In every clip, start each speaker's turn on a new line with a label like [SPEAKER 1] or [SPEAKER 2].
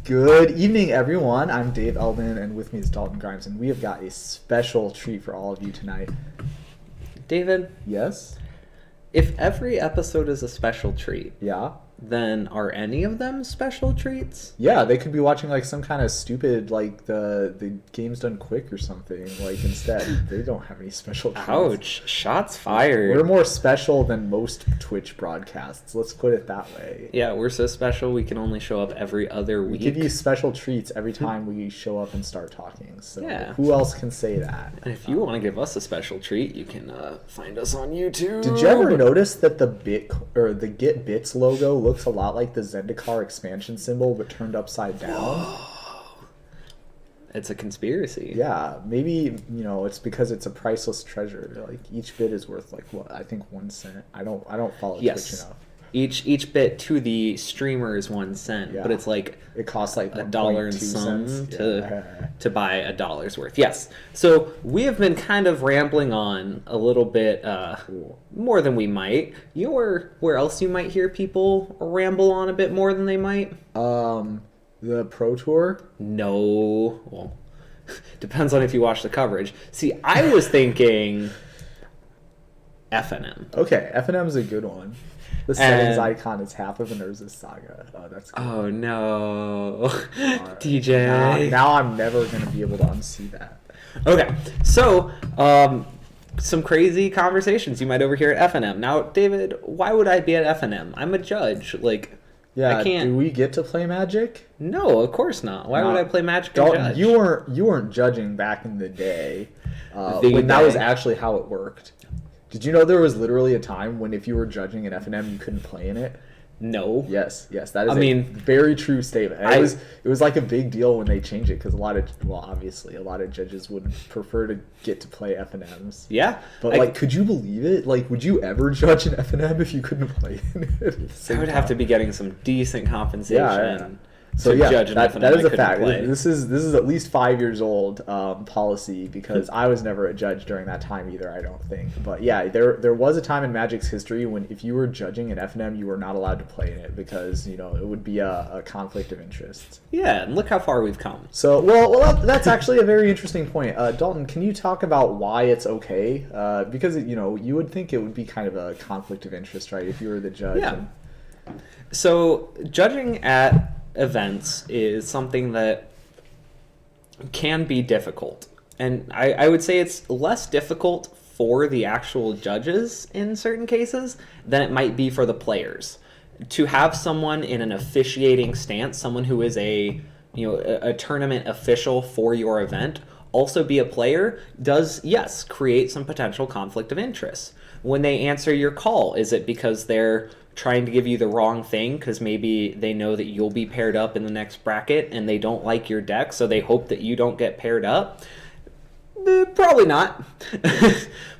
[SPEAKER 1] Good evening, everyone. I'm Dave Eldon, and with me is Dalton Grimes, and we have got a special treat for all of you tonight.
[SPEAKER 2] David?
[SPEAKER 1] Yes?
[SPEAKER 2] If every episode is a special treat,
[SPEAKER 1] Yeah?
[SPEAKER 2] then are any of them special treats?
[SPEAKER 1] Yeah, they could be watching like some kind of stupid, like the game's done quick or something, like instead. They don't have any special treats.
[SPEAKER 2] Ouch. Shots fired.
[SPEAKER 1] We're more special than most Twitch broadcasts. Let's put it that way.
[SPEAKER 2] Yeah, we're so special we can only show up every other week.
[SPEAKER 1] We give you special treats every time we show up and start talking. So
[SPEAKER 2] Yeah.
[SPEAKER 1] who else can say that?
[SPEAKER 2] And if you want to give us a special treat, you can find us on YouTube.
[SPEAKER 1] Did you ever notice that the Get Bits logo looks a lot like the Zendikar expansion symbol but turned upside down?
[SPEAKER 2] It's a conspiracy.
[SPEAKER 1] Yeah, maybe it's because it's a priceless treasure. Like each bit is worth I think 1 cent. I don't follow Twitch enough.
[SPEAKER 2] Each bit to the streamer is 1 cent,
[SPEAKER 1] Yeah.
[SPEAKER 2] but it's like
[SPEAKER 1] It costs like
[SPEAKER 2] $1 and
[SPEAKER 1] 1.2
[SPEAKER 2] some
[SPEAKER 1] cents.
[SPEAKER 2] to buy $1's worth. Yes. So we have been kind of rambling on a little bit
[SPEAKER 1] Cool.
[SPEAKER 2] more than we might. You know where else you might hear people ramble on a bit more than they might?
[SPEAKER 1] The Pro Tour?
[SPEAKER 2] No. Well, depends on if you watch the coverage. See, I was thinking FNM.
[SPEAKER 1] Okay, FNM is a good one. The settings icon is half of an Urza Saga. Oh, that's good.
[SPEAKER 2] Oh no.
[SPEAKER 1] Right.
[SPEAKER 2] DJ.
[SPEAKER 1] Now I'm never going to be able to unsee that.
[SPEAKER 2] Okay, so some crazy conversations you might overhear at FNM. Now, David, why would I be at FNM? I'm a judge.
[SPEAKER 1] Yeah,
[SPEAKER 2] I can't.
[SPEAKER 1] Do we get to play Magic?
[SPEAKER 2] No, of course not. Why
[SPEAKER 1] No.
[SPEAKER 2] would I play Magic and
[SPEAKER 1] Dalton,
[SPEAKER 2] judge?
[SPEAKER 1] you weren't judging back in the day
[SPEAKER 2] The
[SPEAKER 1] when that
[SPEAKER 2] day.
[SPEAKER 1] was actually how it worked. Did you know there was literally a time when if you were judging an FNM, you couldn't play in it?
[SPEAKER 2] No.
[SPEAKER 1] Yes, that is
[SPEAKER 2] I mean,
[SPEAKER 1] very true statement. It was like a big deal when they changed it because obviously a lot of judges would prefer to get to play FNMs.
[SPEAKER 2] Yeah.
[SPEAKER 1] But could you believe it? Like, would you ever judge an FNM if you couldn't play in it? At the
[SPEAKER 2] I
[SPEAKER 1] same
[SPEAKER 2] would have to
[SPEAKER 1] time?
[SPEAKER 2] be getting some decent compensation.
[SPEAKER 1] Yeah. So
[SPEAKER 2] to
[SPEAKER 1] yeah,
[SPEAKER 2] judge an
[SPEAKER 1] that
[SPEAKER 2] FNM
[SPEAKER 1] is
[SPEAKER 2] I
[SPEAKER 1] a
[SPEAKER 2] couldn't
[SPEAKER 1] fact.
[SPEAKER 2] play.
[SPEAKER 1] This is at least 5 years old policy because I was never a judge during that time either. I don't think, but yeah, there was a time in Magic's history when if you were judging an FNM, you were not allowed to play in it because it would be a conflict of interest.
[SPEAKER 2] Yeah, and look how far we've come.
[SPEAKER 1] So well, that's actually a very interesting point. Dalton, can you talk about why it's okay? Because you would think it would be kind of a conflict of interest, right? If you were the judge.
[SPEAKER 2] Yeah. So judging at events is something that can be difficult. And I would say it's less difficult for the actual judges in certain cases than it might be for the players. To have someone in an officiating stance, someone who is a tournament official for your event, also be a player, does, yes, create some potential conflict of interest. When they answer your call, is it because they're trying to give you the wrong thing because maybe they know that you'll be paired up in the next bracket and they don't like your deck, so they hope that you don't get paired up? Probably not.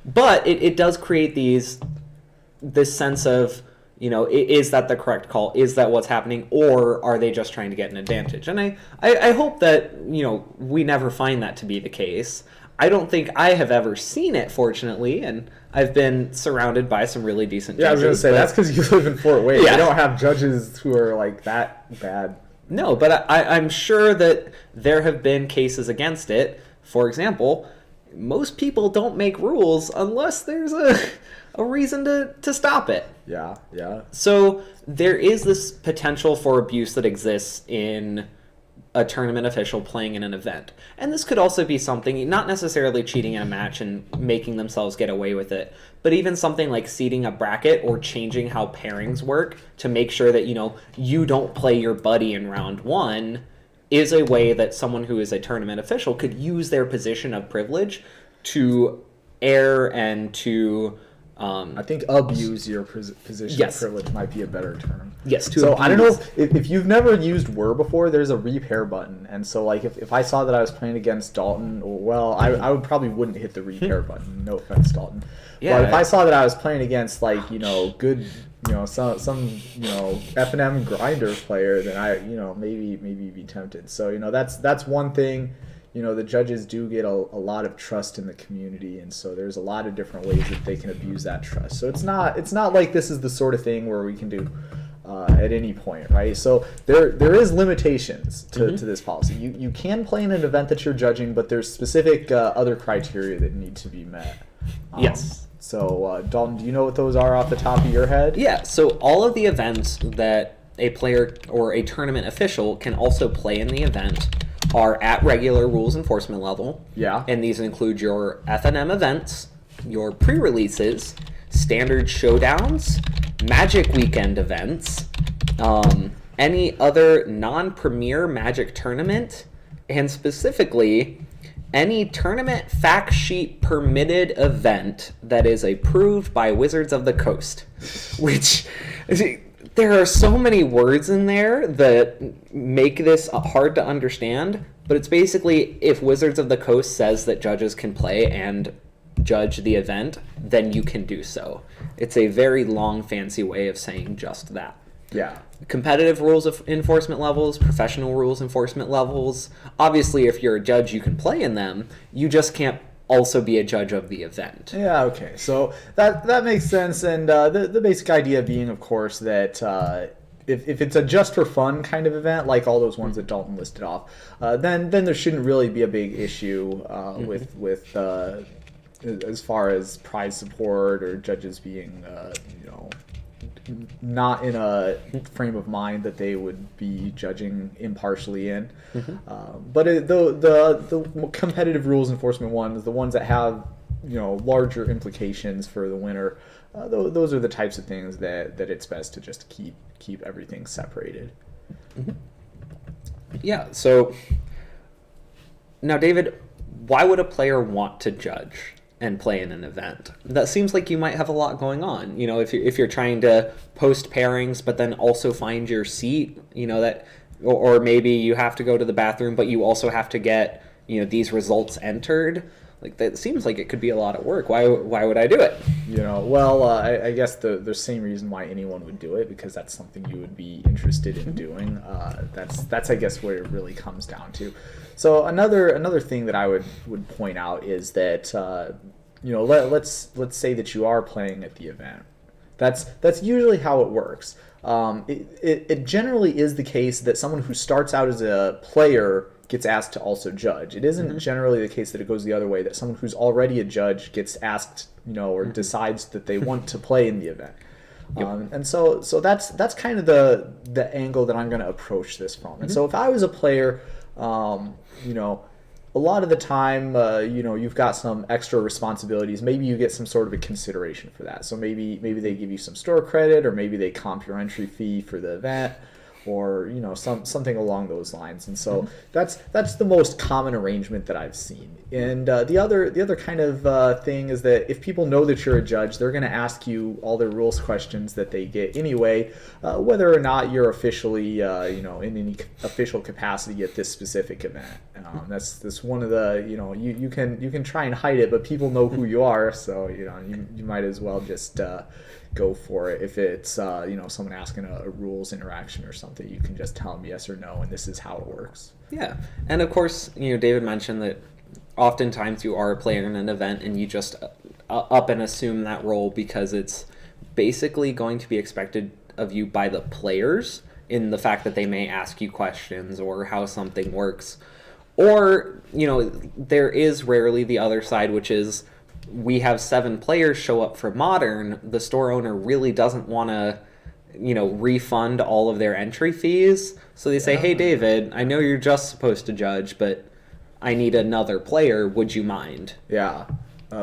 [SPEAKER 2] But it does create this sense of, is that the correct call? Is that what's happening? Or are they just trying to get an advantage? And I hope that, we never find that to be the case. I don't think I have ever seen it, fortunately, and I've been surrounded by some really decent judges.
[SPEAKER 1] Yeah, I was going to say, that's because you live in Fort Wayne.
[SPEAKER 2] Yeah.
[SPEAKER 1] You don't have judges who are like that bad.
[SPEAKER 2] No, but I'm sure that there have been cases against it. For example, most people don't make rules unless there's a reason to stop it.
[SPEAKER 1] Yeah.
[SPEAKER 2] So there is this potential for abuse that exists in a tournament official playing in an event. And this could also be something, not necessarily cheating in a match and making themselves get away with it, but even something like seeding a bracket or changing how pairings work to make sure that, you don't play your buddy in round one is a way that someone who is a tournament official could use their position of privilege to err and to...
[SPEAKER 1] I think abuse your position of privilege might be a better term.
[SPEAKER 2] Yes.
[SPEAKER 1] So I don't know if you've never used Were before, there's a repair button. And so if I saw that I was playing against Dalton, I would probably wouldn't hit the repair button. No offense, Dalton.
[SPEAKER 2] Yeah.
[SPEAKER 1] But if I saw that I was playing against good, some FNM grinder player, then I maybe be tempted. So that's one thing. The judges do get a lot of trust in the community, and so there's a lot of different ways that they can abuse that trust. So it's not like this is the sort of thing where we can do at any point, right? So there is limitations to this policy. You can play in an event that you're judging, but there's specific other criteria that need to be met.
[SPEAKER 2] Yes.
[SPEAKER 1] So, Dalton, do you know what those are off the top of your head?
[SPEAKER 2] Yeah, so all of the events that a player or a tournament official can also play in the event are at regular rules enforcement level.
[SPEAKER 1] Yeah.
[SPEAKER 2] And these include your FNM events, your pre-releases, standard showdowns, Magic Weekend events, any other non-premier Magic tournament, and specifically any tournament fact sheet permitted event that is approved by Wizards of the Coast. Which, there are so many words in there that make this hard to understand, but it's basically if Wizards of the Coast says that judges can play and judge the event, then you can do so. It's a very long, fancy way of saying just that.
[SPEAKER 1] Yeah.
[SPEAKER 2] Competitive rules of enforcement levels, professional rules enforcement levels. Obviously, if you're a judge, you can play in them. You just can't also be a judge of the event.
[SPEAKER 1] Yeah, okay. So that makes sense. And the basic idea being, of course, that if it's a just for fun kind of event, like all those ones that Dalton listed off, then there shouldn't really be a big issue with as far as prize support or judges being, not in a frame of mind that they would be judging impartially in. But the competitive rules enforcement ones, the ones that have larger implications for the winner, those are the types of things that it's best to just keep everything separated.
[SPEAKER 2] Yeah. So now, David, why would a player want to judge and play in an event? That seems like you might have a lot going on. If you're trying to post pairings, but then also find your seat, or maybe you have to go to the bathroom, but you also have to get, these results entered. Like, that seems like it could be a lot of work. Why would I do it?
[SPEAKER 1] I guess the same reason why anyone would do it, because that's something you would be interested in doing. That's I guess where it really comes down to. So another thing that I would point out is that let's say that you are playing at the event. That's usually how it works. It generally is the case that someone who starts out as a player gets asked to also judge. It isn't generally the case that it goes the other way, that someone who's already a judge gets asked, or decides that they want to play in the event. Yep. And so that's kind of the angle that I'm going to approach this from. And so if I was a player, a lot of the time, you've got some extra responsibilities. Maybe you get some sort of a consideration for that. So maybe they give you some store credit, or maybe they comp your entry fee for the event, or something along those lines. And so that's the most common arrangement that I've seen. And the other kind of thing is that if people know that you're a judge, they're going to ask you all their rules questions that they get anyway, whether or not you're officially in any official capacity at this specific event. That's one of the you can try and hide it, but people know who you are, so you might as well just go for it. If it's someone asking a rules interaction or something, you can just tell them yes or no, and this is how it works.
[SPEAKER 2] Yeah, and of course, David mentioned that oftentimes you are a player in an event and you just up and assume that role because it's basically going to be expected of you by the players, in the fact that they may ask you questions or how something works. Or, there is rarely the other side, which is we have 7 players show up for Modern. The store owner really doesn't want to, refund all of their entry fees. So they say, hey, David, I know you're just supposed to judge, but I need another player. Would you mind?
[SPEAKER 1] Yeah.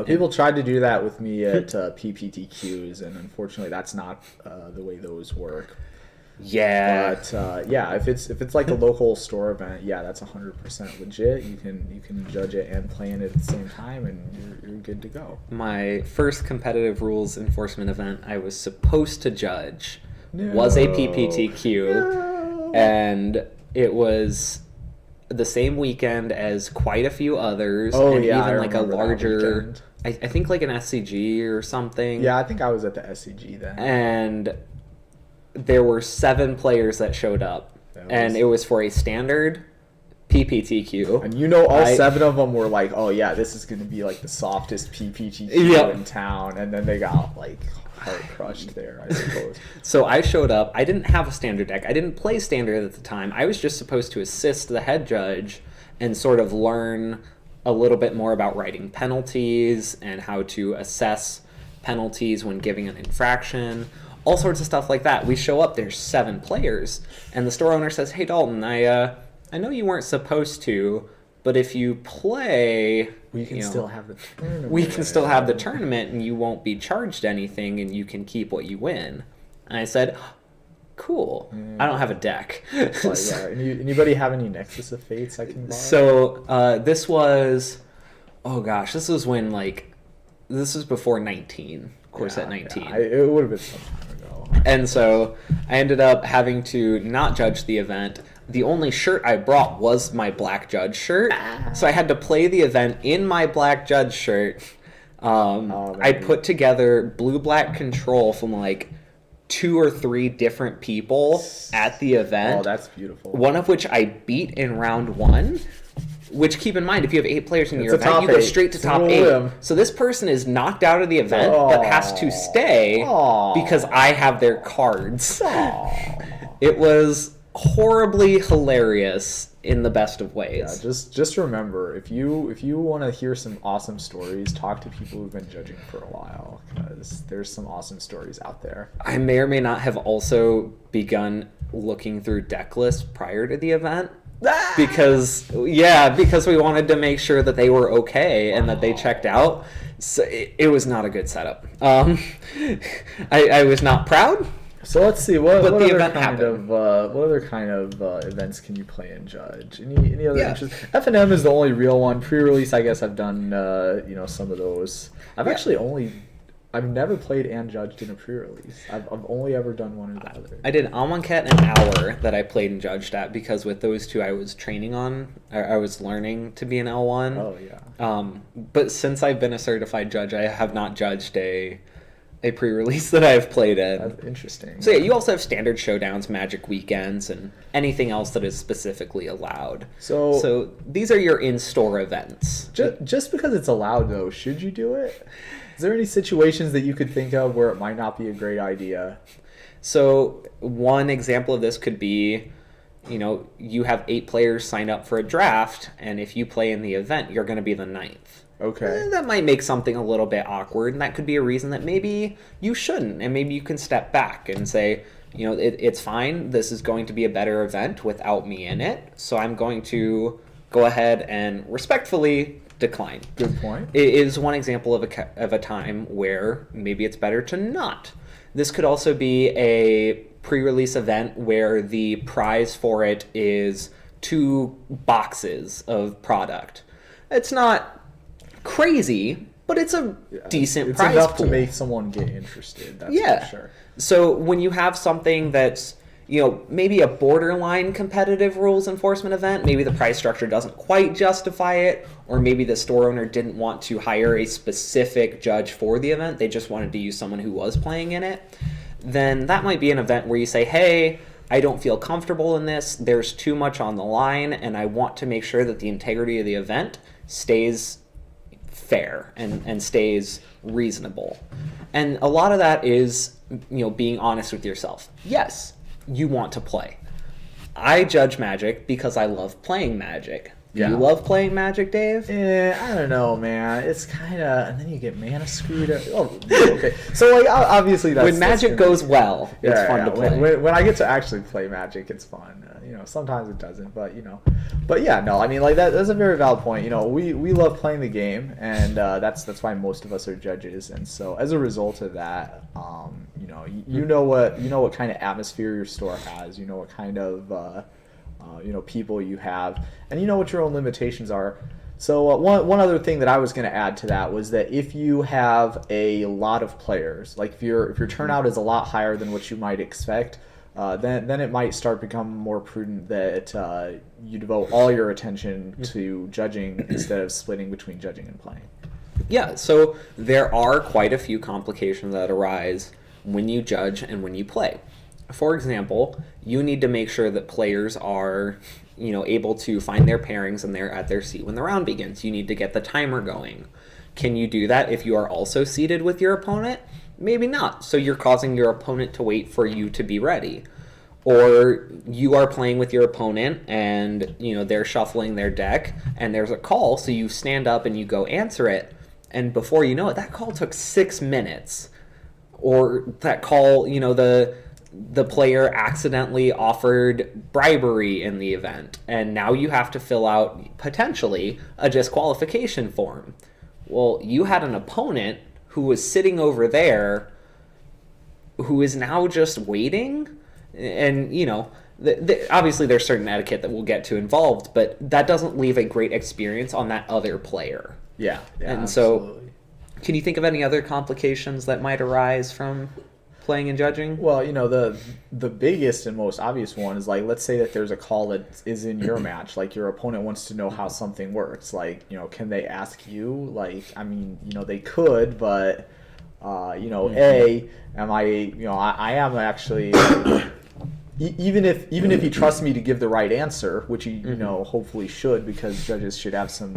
[SPEAKER 1] People tried to do that with me at PPTQs, and unfortunately that's not the way those work.
[SPEAKER 2] Yeah.
[SPEAKER 1] But if it's like a local store event, that's 100% legit. You can judge it and play in it at the same time, and you're good to go.
[SPEAKER 2] My first competitive rules enforcement event I was supposed to judge was a PPTQ, and it was the same weekend as quite a few others.
[SPEAKER 1] Oh,
[SPEAKER 2] and
[SPEAKER 1] yeah,
[SPEAKER 2] even
[SPEAKER 1] I
[SPEAKER 2] like a
[SPEAKER 1] remember that
[SPEAKER 2] larger,
[SPEAKER 1] weekend.
[SPEAKER 2] I think like an SCG or something.
[SPEAKER 1] Yeah, I think I was at the SCG then.
[SPEAKER 2] And there were 7 players that showed up, and it was for a standard PPTQ.
[SPEAKER 1] And all 7 of them were like, oh yeah, this is going to be like the softest PPTQ in town, and then they got like heart crushed there, I suppose.
[SPEAKER 2] So I showed up. I didn't have a standard deck. I didn't play standard at the time. I was just supposed to assist the head judge and sort of learn a little bit more about writing penalties and how to assess penalties when giving an infraction, all sorts of stuff like that. We show up, there's 7 players, and the store owner says, "Hey Dalton, I know you weren't supposed to, but if you play,
[SPEAKER 1] we can still have the tournament.
[SPEAKER 2] We can still have the tournament, and you won't be charged anything, and you can keep what you win." And I said, "Cool. I don't have a deck."
[SPEAKER 1] Anybody have any Nexus of Fates I can borrow?
[SPEAKER 2] So this was, oh gosh, this was when this was before 19. Of course, at 19.
[SPEAKER 1] Yeah, it would have been some time ago.
[SPEAKER 2] And so I ended up having to not judge the event. The only shirt I brought was my Black Judge shirt. So I had to play the event in my Black Judge shirt. I put together blue-black control from 2 or 3 different people at the event.
[SPEAKER 1] Oh, that's beautiful.
[SPEAKER 2] One of which I beat in round 1. Which, keep in mind, if you have 8 players in your event, you go straight to top 8. So this person is knocked out of the event, but has to stay because I have their cards. It was horribly hilarious in the best of ways.
[SPEAKER 1] Yeah, just remember, if you want to hear some awesome stories, talk to people who've been judging for a while, because there's some awesome stories out there.
[SPEAKER 2] I may or may not have also begun looking through deck lists prior to the event. Because we wanted to make sure that they were okay and that they checked out. So it was not a good setup. I was not proud.
[SPEAKER 1] So let's see what other kind of events can you play and judge? Any other interests? F&M is the only real one. Pre-release, I guess I've done some of those. I've never played and judged in a pre-release. I've only ever done one or the other.
[SPEAKER 2] I did Amonkhet and Hour that I played and judged at, because with those 2 I was training on. I was learning to be an L1.
[SPEAKER 1] Oh yeah.
[SPEAKER 2] But since I've been a certified judge, I have not judged a pre-release that I've played in.
[SPEAKER 1] That's interesting.
[SPEAKER 2] So yeah, you also have standard showdowns, magic weekends, and anything else that is specifically allowed. So these are your in-store events.
[SPEAKER 1] Just because it's allowed, though, should you do it? Is there any situations that you could think of where it might not be a great idea?
[SPEAKER 2] So one example of this could be, you have 8 players sign up for a draft, and if you play in the event, you're going to be the 9th.
[SPEAKER 1] Okay.
[SPEAKER 2] That might make something a little bit awkward, and that could be a reason that maybe you shouldn't, and maybe you can step back and say, it's fine, this is going to be a better event without me in it, so I'm going to go ahead and respectfully decline.
[SPEAKER 1] Good point.
[SPEAKER 2] It is one example of a time where maybe it's better to not. This could also be a pre-release event where the prize for it is 2 boxes of product. It's not crazy, but it's a decent prize pool.
[SPEAKER 1] It's enough to make someone get interested, that's for sure.
[SPEAKER 2] So when you have something that's maybe a borderline competitive rules enforcement event, maybe the price structure doesn't quite justify it, or maybe the store owner didn't want to hire a specific judge for the event, they just wanted to use someone who was playing in it, then that might be an event where you say, hey, I don't feel comfortable in this, there's too much on the line, and I want to make sure that the integrity of the event stays fair and stays reasonable. And a lot of that is, being honest with yourself. Yes, you want to play. I judge Magic because I love playing Magic. Yeah. You love playing Magic, Dave?
[SPEAKER 1] Yeah, I don't know, man. It's kind of, and then you get mana screwed up. Oh, okay. So obviously
[SPEAKER 2] when Magic goes well, it's fun to play.
[SPEAKER 1] When I get to actually play Magic, it's fun. Sometimes it doesn't, but that's a very valid point. We love playing the game, and that's why most of us are judges. And so as a result of that, you know what kind of atmosphere your store has. You know what kind of people you have, and you know what your own limitations are. So one other thing that I was going to add to that was that if you have a lot of players, like if your turnout is a lot higher than what you might expect, then it might start becoming more prudent that you devote all your attention to judging instead of splitting between judging and playing.
[SPEAKER 2] Yeah, so there are quite a few complications that arise when you judge and when you play. For example, you need to make sure that players are, able to find their pairings and they're at their seat when the round begins. You need to get the timer going. Can you do that if you are also seated with your opponent? Maybe not. So you're causing your opponent to wait for you to be ready. Or you are playing with your opponent and, they're shuffling their deck and there's a call, so you stand up and you go answer it. And before you know it, that call took 6 minutes. Or that call, the player accidentally offered bribery in the event, and now you have to fill out, potentially, a disqualification form. Well, you had an opponent who was sitting over there who is now just waiting, and, obviously there's certain etiquette that we'll get to involved, but that doesn't leave a great experience on that other player.
[SPEAKER 1] Yeah,
[SPEAKER 2] and
[SPEAKER 1] absolutely.
[SPEAKER 2] So, can you think of any other complications that might arise from playing and judging?
[SPEAKER 1] Well, the biggest and most obvious one is, like, let's say that there's a call that is in your match, like your opponent wants to know how something works, like, can they ask you? Like, I mean, they could, but I am actually even if he trusts me to give the right answer, which he hopefully should, because judges should have some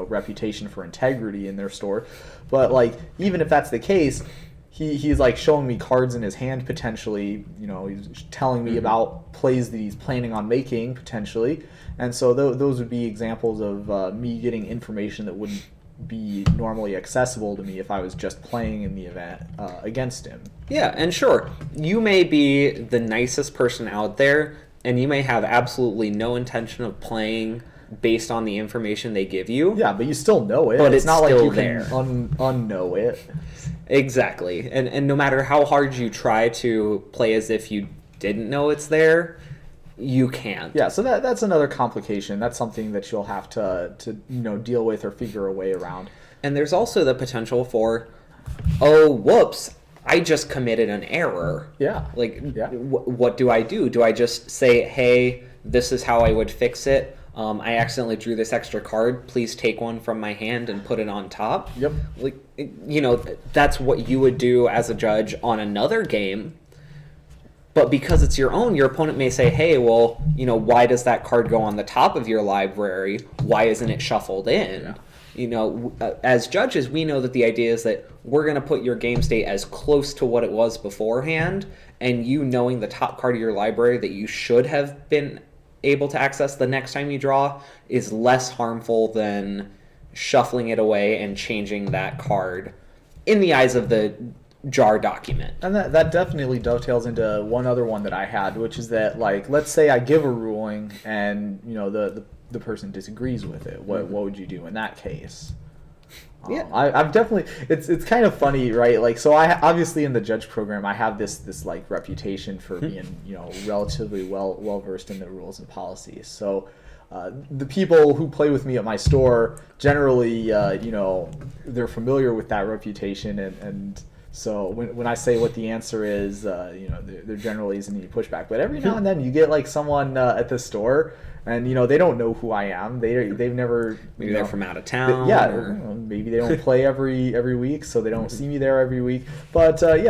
[SPEAKER 1] reputation for integrity in their store. But, like, even if that's the case, he's like showing me cards in his hand potentially. He's telling me about plays that he's planning on making potentially, and so those would be examples of me getting information that wouldn't be normally accessible to me if I was just playing in the event against him.
[SPEAKER 2] Yeah, and sure, you may be the nicest person out there, and you may have absolutely no intention of playing based on the information they give you.
[SPEAKER 1] Yeah, but you still know it.
[SPEAKER 2] But it's
[SPEAKER 1] not
[SPEAKER 2] still
[SPEAKER 1] like you
[SPEAKER 2] there.
[SPEAKER 1] can unknow it.
[SPEAKER 2] Exactly. And no matter how hard you try to play as if you didn't know it's there, you can't.
[SPEAKER 1] Yeah, so that's another complication. That's something that you'll have to deal with or figure a way around.
[SPEAKER 2] And there's also the potential for, oh, whoops, I just committed an error.
[SPEAKER 1] Yeah.
[SPEAKER 2] Like,
[SPEAKER 1] yeah.
[SPEAKER 2] What do I do? Do I just say, hey, this is how I would fix it? I accidentally drew this extra card. Please take one from my hand and put it on top.
[SPEAKER 1] Yep.
[SPEAKER 2] Like, that's what you would do as a judge on another game. But because it's your own, your opponent may say, hey, well, why does that card go on the top of your library? Why isn't it shuffled in? Yeah. As judges, we know that the idea is that we're going to put your game state as close to what it was beforehand, and you knowing the top card of your library that you should have been able to access the next time you draw is less harmful than shuffling it away and changing that card in the eyes of the jar document.
[SPEAKER 1] And that definitely dovetails into one other one that I had, which is that, like, let's say I give a ruling and the person disagrees with it. What would you do in that case?
[SPEAKER 2] Yeah,
[SPEAKER 1] I've definitely. It's kind of funny, right? Like, so I obviously in the judge program I have this like reputation for being relatively well versed in the rules and policies. So the people who play with me at my store generally they're familiar with that reputation, and so when I say what the answer is, there generally isn't any pushback. But every now and then you get like someone at the store, and they don't know who I am. They've never
[SPEAKER 2] maybe they're from out of town.
[SPEAKER 1] Maybe they don't play every week, so they don't see me there every week. But they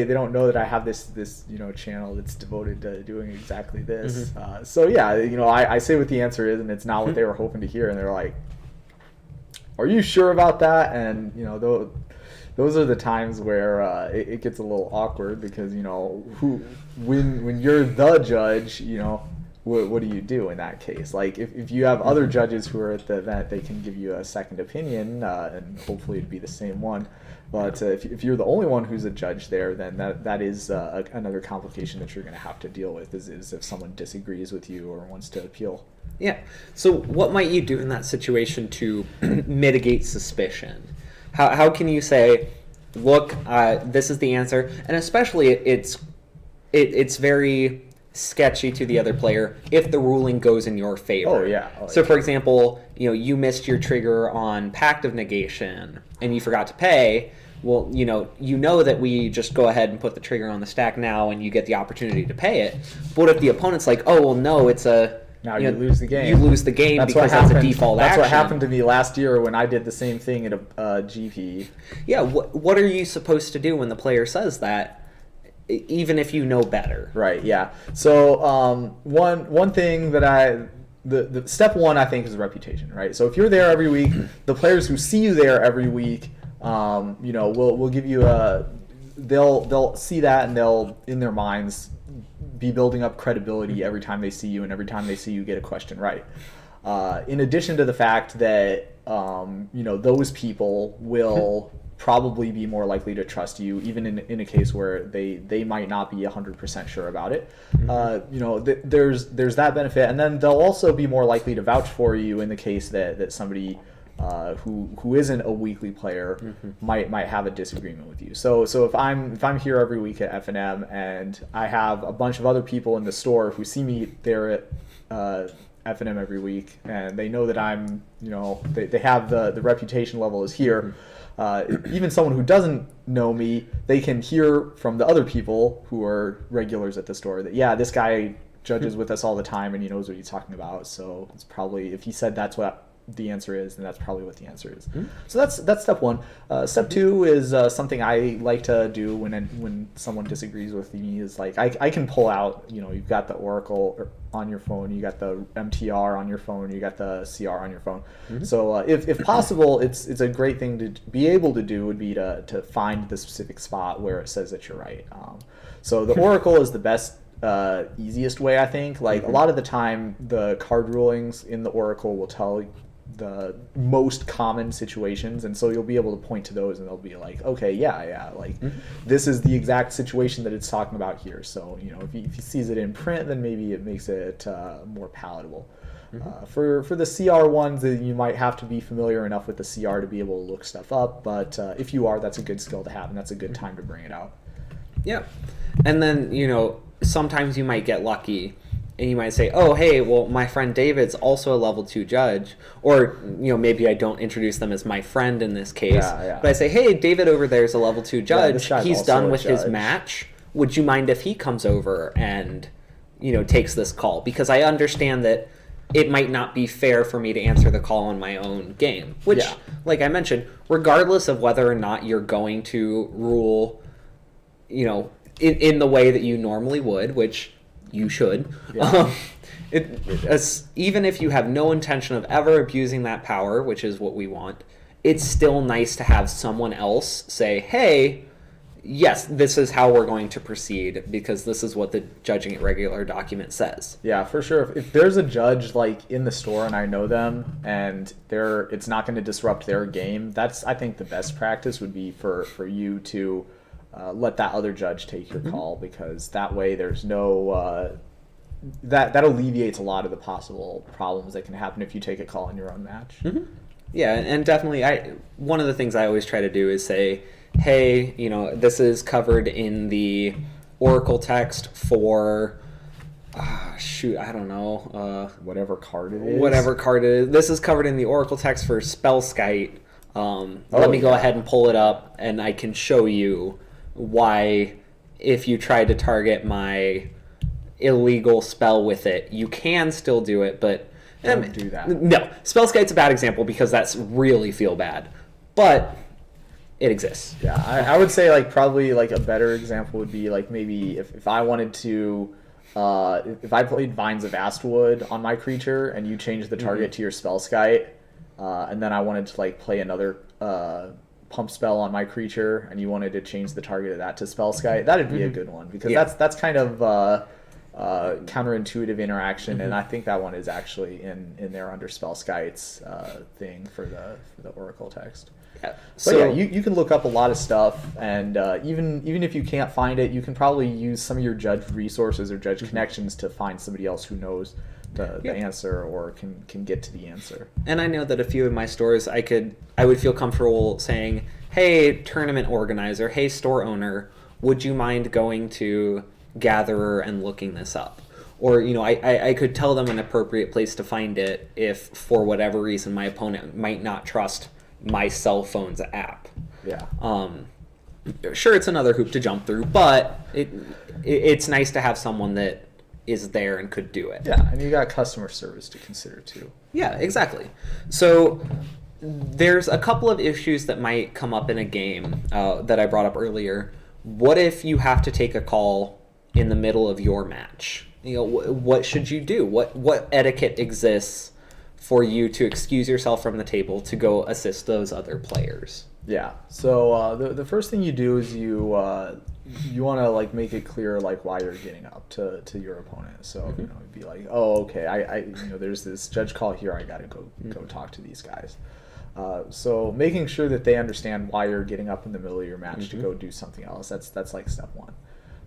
[SPEAKER 1] don't know that I have this channel that's devoted to doing exactly this. I say what the answer is, and it's not what they were hoping to hear, and they're like, "Are you sure about that?" And those are the times where it gets a little awkward, because when you're the judge, what do you do in that case? Like, if you have other judges who are at the event, they can give you a second opinion, and hopefully it'd be the same one. But if you're the only one who's a judge there, then that is another complication that you're going to have to deal with, is if someone disagrees with you or wants to appeal.
[SPEAKER 2] Yeah. So what might you do in that situation to mitigate suspicion? How can you say, look, this is the answer, and especially it's very sketchy to the other player if the ruling goes in your favor.
[SPEAKER 1] Oh yeah.
[SPEAKER 2] So for example, you missed your trigger on Pact of Negation and you forgot to pay. Well, that we just go ahead and put the trigger on the stack now, and you get the opportunity to pay it. But if the opponent's like, oh well, no, it's a
[SPEAKER 1] now you lose the game.
[SPEAKER 2] You lose the game because that's a default action.
[SPEAKER 1] That's what happened to me last year when I did the same thing at a GP.
[SPEAKER 2] Yeah, what are you supposed to do when the player says that, even if you know better?
[SPEAKER 1] Right, yeah. So one thing that the step one, I think, is reputation, right? So if you're there every week, the players who see you there every week, will give you they'll see that, and they'll, in their minds, be building up credibility every time they see you, and every time they see you get a question right. In addition to the fact that those people will probably be more likely to trust you, even in a case where they might not be 100% sure about it. There's that benefit, and then they'll also be more likely to vouch for you in the case that somebody who isn't a weekly player might have a disagreement with you. So if I'm here every week at F&M, and I have a bunch of other people in the store who see me there at F&M every week, and they know that I'm, they have the reputation level is here. Even someone who doesn't know me, they can hear from the other people who are regulars at the store that, yeah, this guy judges with us all the time, and he knows what he's talking about. So it's probably, if he said that's what the answer is, then that's probably what the answer is. So that's step one. Step two is something I like to do when someone disagrees with me, is like I can pull out, you've got the Oracle on your phone, you got the MTR on your phone, you got the CR on your phone. So if possible, it's a great thing to be able to do would be to find the specific spot where it says that you're right. So the Oracle is the best easiest way, I think. Like a lot of the time, the card rulings in the Oracle will tell the most common situations, and so you'll be able to point to those, and they'll be like, okay, yeah, like this is the exact situation that it's talking about here. So if he sees it in print, then maybe it makes it more palatable. For the CR ones, you might have to be familiar enough with the CR to be able to look stuff up, but if you are, that's a good skill to have, and that's a good time to bring it out.
[SPEAKER 2] Yeah. And then sometimes you might get lucky, and you might say, oh, hey, well, my friend David's also a level 2 judge. Or, maybe I don't introduce them as my friend in this case. But I say, hey, David over there is a level 2 judge. He's done with his match. Would you mind if he comes over and, takes this call? Because I understand that it might not be fair for me to answer the call on my own game. Which, like I mentioned, regardless of whether or not you're going to rule, in the way that you normally would, which you should. Even if you have no intention of ever abusing that power, which is what we want, it's still nice to have someone else say, hey, yes, this is how we're going to proceed, because this is what the Judging at Regular document says. Yeah,
[SPEAKER 1] for sure. If there's a judge like in the store and I know them, and it's not going to disrupt their game, that's, I think, the best practice would be for you to let that other judge take your call, because that way there's no that alleviates a lot of the possible problems that can happen if you take a call in your own match.
[SPEAKER 2] Yeah, and definitely one of the things I always try to do is say, hey, this is covered in the Oracle text for I don't know,
[SPEAKER 1] whatever card it is.
[SPEAKER 2] Whatever card it is. This is covered in the Oracle text for Spellskite. Let me go ahead and pull it up, and I can show you why, if you try to target my illegal spell with it, you can still do it, but
[SPEAKER 1] don't do that.
[SPEAKER 2] No, Spellskite's a bad example because that's really feel bad, but it exists.
[SPEAKER 1] Yeah, I would say probably a better example would be maybe if I wanted to, if I played Vines of Astwood on my creature and you changed the target to your Spellskite, and then I wanted to play another pump spell on my creature, and you wanted to change the target of that to Spellskite, that'd be a good one, because that's kind of counterintuitive interaction, and I think that one is actually in there under Spellskite's thing for the Oracle text.
[SPEAKER 2] Yeah.
[SPEAKER 1] So you can look up a lot of stuff, and even if you can't find it, you can probably use some of your judge resources or judge connections to find somebody else who knows the answer or can get to the answer.
[SPEAKER 2] And I know that a few of my stores I would feel comfortable saying, hey, tournament organizer, hey, store owner, would you mind going to Gatherer and looking this up? Or I could tell them an appropriate place to find it if for whatever reason my opponent might not trust my cell phone's app. Sure, it's another hoop to jump through, but it's nice to have someone that is there and could do it.
[SPEAKER 1] Yeah, and you got customer service to consider too.
[SPEAKER 2] Yeah, exactly. So there's a couple of issues that might come up in a game that I brought up earlier. What if you have to take a call in the middle of your match? What should you do? What etiquette exists for you to excuse yourself from the table to go assist those other players?
[SPEAKER 1] Yeah. So the first thing you do is you want to like make it clear like why you're getting up to your opponent. So you know, be like, oh, okay, I you know, there's this judge call here. I got to go talk to these guys. So making sure that they understand why you're getting up in the middle of your match to go do something else. That's like step one.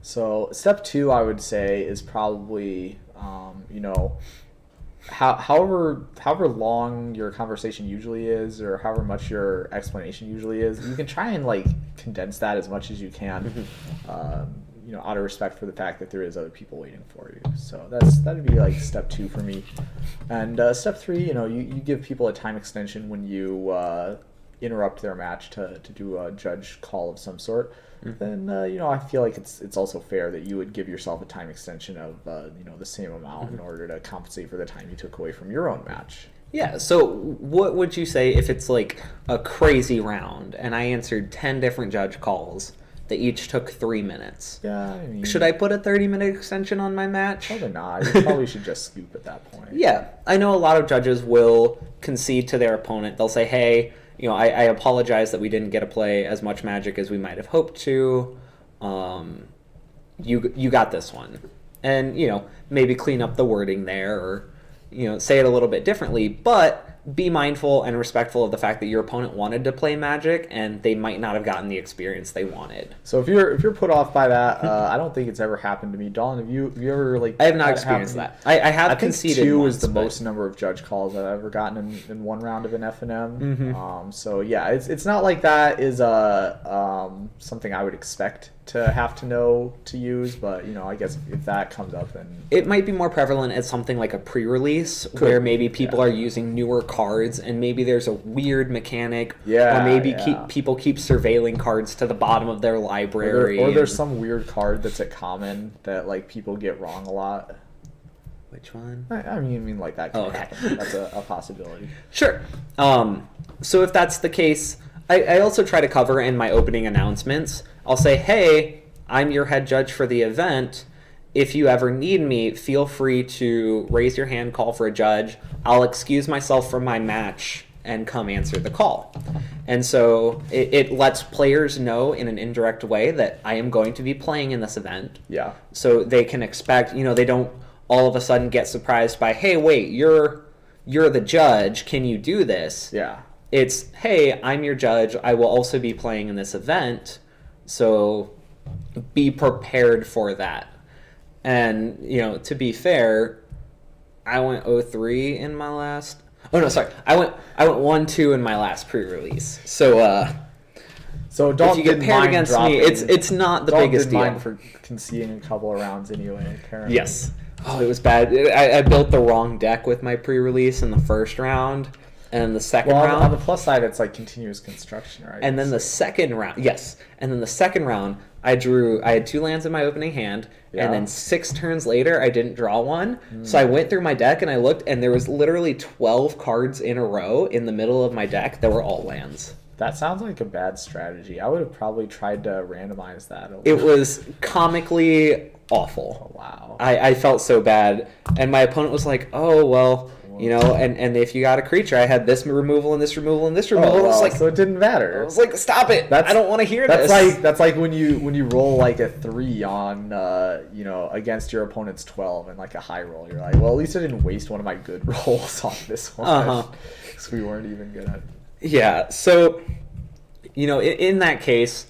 [SPEAKER 1] So step two, I would say, is probably you know, however long your conversation usually is, or however much your explanation usually is, you can try and like condense that as much as you can. You know, out of respect for the fact that there is other people waiting for you. So that'd be like step two for me. And step three, you know, you give people a time extension when you interrupt their match to do a judge call of some sort. Then you know, I feel like it's also fair that you would give yourself a time extension of you know, the same amount in order to compensate for the time you took away from your own match.
[SPEAKER 2] Yeah, so what would you say if it's like a crazy round and I answered 10 different judge calls that each took 3 minutes?
[SPEAKER 1] Yeah, I mean,
[SPEAKER 2] Should I put a 30-minute extension on my match?
[SPEAKER 1] probably not. You probably should just scoop at that point.
[SPEAKER 2] Yeah, I know a lot of judges will concede to their opponent. They'll say, hey, you know, I apologize that we didn't get to play as much Magic as we might have hoped to. You got this one. And, you know, maybe clean up the wording there, or, you know, say it a little bit differently, but be mindful and respectful of the fact that your opponent wanted to play Magic and they might not have gotten the experience they wanted.
[SPEAKER 1] So if you're put off by that, I don't think it's ever happened to me. Dawn, have you ever like?
[SPEAKER 2] I have not experienced that. I have conceded.
[SPEAKER 1] I think 2
[SPEAKER 2] once,
[SPEAKER 1] is the
[SPEAKER 2] but...
[SPEAKER 1] most number of judge calls I've ever gotten in one round of an FNM. So yeah, it's not like that is something I would expect to have to know to use, but you know, I guess if that comes up, then
[SPEAKER 2] it might be more prevalent as something like a pre-release where maybe people are using newer cards and maybe there's a weird mechanic, or maybe people keep surveilling cards to the bottom of their library,
[SPEAKER 1] or there's some weird card that's a common that like people get wrong a lot.
[SPEAKER 2] Which one?
[SPEAKER 1] I mean like that can happen. That's a possibility.
[SPEAKER 2] Sure. So if that's the case, I also try to cover in my opening announcements. I'll say, hey, I'm your head judge for the event. If you ever need me, feel free to raise your hand, call for a judge. I'll excuse myself from my match and come answer the call. And so it lets players know in an indirect way that I am going to be playing in this event.
[SPEAKER 1] Yeah.
[SPEAKER 2] So they can expect, you know, they don't all of a sudden get surprised by, hey, wait, you're the judge. Can you do this?
[SPEAKER 1] Yeah.
[SPEAKER 2] It's, hey, I'm your judge. I will also be playing in this event. So be prepared for that. And, you know, to be fair, I went 0-3 in my last... Oh, no, sorry. I went 1-2 in my last pre-release. So
[SPEAKER 1] don't
[SPEAKER 2] if you get paired against me, it's not the biggest deal.
[SPEAKER 1] Mind for conceding a couple of rounds anyway, apparently.
[SPEAKER 2] Yes. Oh, it was bad. I built the wrong deck with my pre-release in the first round. And the second round...
[SPEAKER 1] on the plus side, it's like continuous construction, right?
[SPEAKER 2] And then the second round... Yes. And then the second round, I had 2 lands in my opening hand, and then 6 turns later, I didn't draw one. So I went through my deck, and I looked, and there was literally 12 cards in a row in the middle of my deck that were all lands.
[SPEAKER 1] That sounds like a bad strategy. I would have probably tried to randomize that.
[SPEAKER 2] It was comically awful.
[SPEAKER 1] Oh, wow.
[SPEAKER 2] I felt so bad. And my opponent was like, oh, well... You know, and if you got a creature, I had this removal and this removal and this removal.
[SPEAKER 1] Oh, well, so it didn't matter.
[SPEAKER 2] I was like, stop it! I don't want to hear this.
[SPEAKER 1] That's like when you roll like a 3 on you know, against your opponent's 12 and like a high roll. You're like, well, at least I didn't waste one of my good rolls on this one because we weren't even good at it.
[SPEAKER 2] Yeah. So, you know, in that case,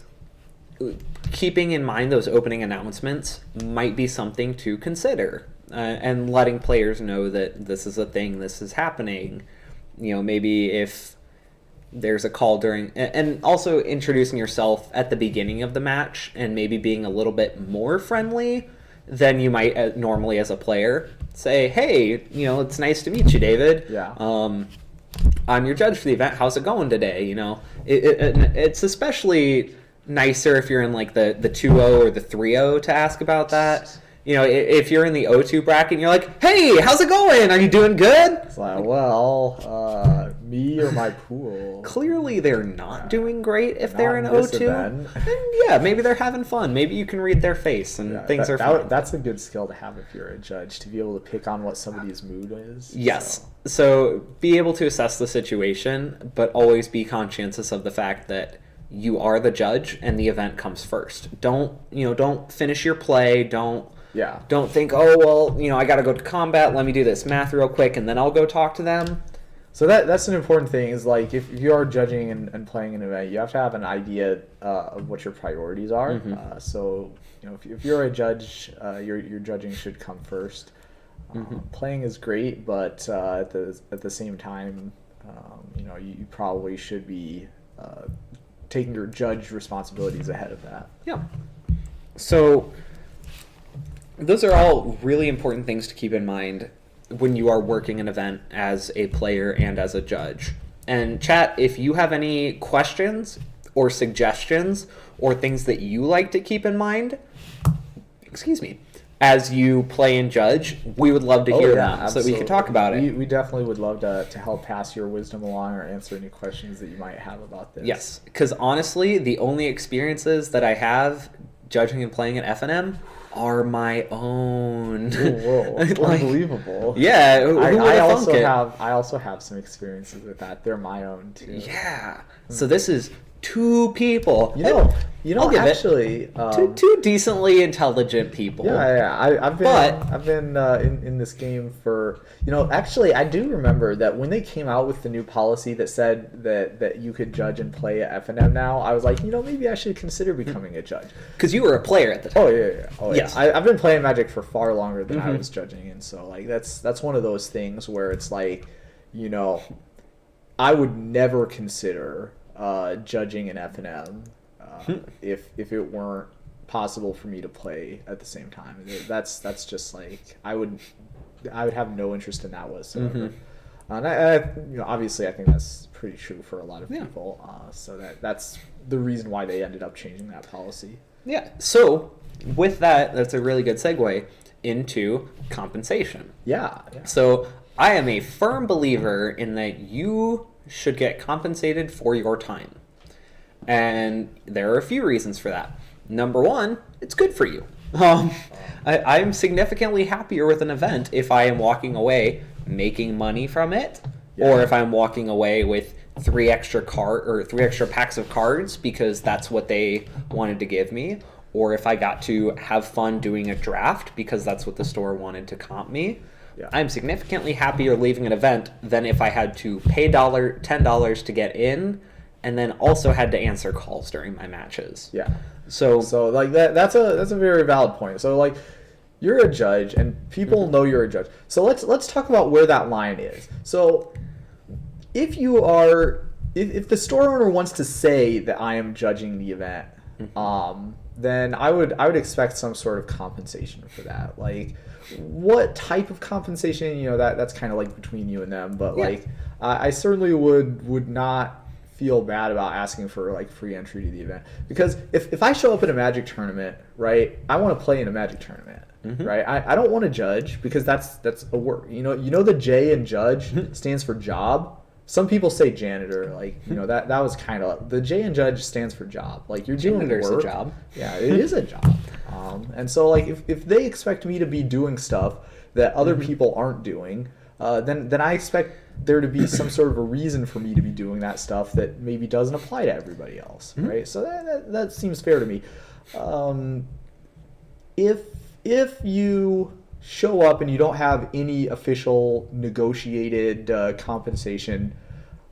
[SPEAKER 2] keeping in mind those opening announcements might be something to consider. And letting players know that this is a thing, this is happening. You know, maybe if there's a call during... And also introducing yourself at the beginning of the match and maybe being a little bit more friendly than you might normally as a player. Say, hey, you know, it's nice to meet you, David.
[SPEAKER 1] Yeah.
[SPEAKER 2] I'm your judge for the event. How's it going today? You know, it's especially nicer if you're in like the 2-0 or the 3-0 to ask about that. You know, if you're in the 0-2 bracket and you're like, hey, how's it going? Are you doing good?
[SPEAKER 1] It's like, well, Me or my pool?
[SPEAKER 2] Clearly, they're not doing great if
[SPEAKER 1] Not
[SPEAKER 2] they're in
[SPEAKER 1] in this
[SPEAKER 2] 0-2.
[SPEAKER 1] event.
[SPEAKER 2] And yeah, maybe they're having fun. Maybe you can read their face and things are fine.
[SPEAKER 1] That's a good skill to have if you're a judge, to be able to pick on what somebody's mood is.
[SPEAKER 2] Yes. So be able to assess the situation, but always be conscientious of the fact that you are the judge and the event comes first. Don't finish your play. Don't think, oh, well, I got to go to combat. Let me do this math real quick and then I'll go talk to them.
[SPEAKER 1] So that's an important thing, is like if you are judging and playing an event, you have to have an idea of what your priorities are. So if you're a judge, your judging should come first. Playing is great, but at the same time, you probably should be taking your judge responsibilities ahead of that.
[SPEAKER 2] Yeah. So those are all really important things to keep in mind when you are working an event as a player and as a judge. And chat, if you have any questions or suggestions or things that you like to keep in mind, as you play and judge, we would love to hear them
[SPEAKER 1] absolutely.
[SPEAKER 2] so that we can talk about it.
[SPEAKER 1] We definitely would love to help pass your wisdom along or answer any questions that you might have about this.
[SPEAKER 2] Yes, because honestly, the only experiences that I have judging and playing at FNM are my own.
[SPEAKER 1] Whoa, unbelievable.
[SPEAKER 2] Yeah,
[SPEAKER 1] I also have some experiences with that. They're my own too.
[SPEAKER 2] Yeah. So this is two people.
[SPEAKER 1] I'll give actually,
[SPEAKER 2] two decently intelligent people.
[SPEAKER 1] Yeah. I've been in this game for Actually, I do remember that when they came out with the new policy that said that you could judge and play at FNM now, I was like, maybe I should consider becoming a judge.
[SPEAKER 2] Because you were a player at the time.
[SPEAKER 1] Oh yeah.
[SPEAKER 2] Yes.
[SPEAKER 1] I've been playing Magic for far longer than I was judging, and so like that's one of those things where it's like, I would never consider judging an FNM if it weren't possible for me to play at the same time. That's just like I would have no interest in that whatsoever. And obviously I think that's pretty true for a lot of people. So that's the reason why they ended up changing that policy.
[SPEAKER 2] Yeah. So with that's a really good segue into compensation.
[SPEAKER 1] Yeah.
[SPEAKER 2] So I am a firm believer in that you should get compensated for your time. And there are a few reasons for that. Number one, it's good for you. I'm significantly happier with an event if I am walking away making money from it, or if I'm walking away with 3 extra packs of cards because that's what they wanted to give me, or if I got to have fun doing a draft because that's what the store wanted to comp me. Yeah. I'm significantly happier leaving an event than if I had to pay $10 to get in and then also had to answer calls during my matches.
[SPEAKER 1] Yeah.
[SPEAKER 2] So
[SPEAKER 1] like that's a very valid point. So like you're a judge and people know you're a judge. So let's talk about where that line is. So if the store owner wants to say that I am judging the event, then I would expect some sort of compensation for that. Like what type of compensation, that's kind of like between you and them, but like I certainly would not feel bad about asking for like free entry to the event, because if I show up at a Magic tournament, right, I want to play in a Magic tournament, right? I don't want to judge because that's a work. The J in judge stands for job. Some people say janitor, like that was kind of the J in judge stands for job. Like you're doing
[SPEAKER 2] Janitor's
[SPEAKER 1] work.
[SPEAKER 2] a job.
[SPEAKER 1] Yeah, it is a job. And so like if they expect me to be doing stuff that other people aren't doing, then I expect there to be some sort of a reason for me to be doing that stuff that maybe doesn't apply to everybody else, right? So that seems fair to me. If you show up and you don't have any official negotiated compensation,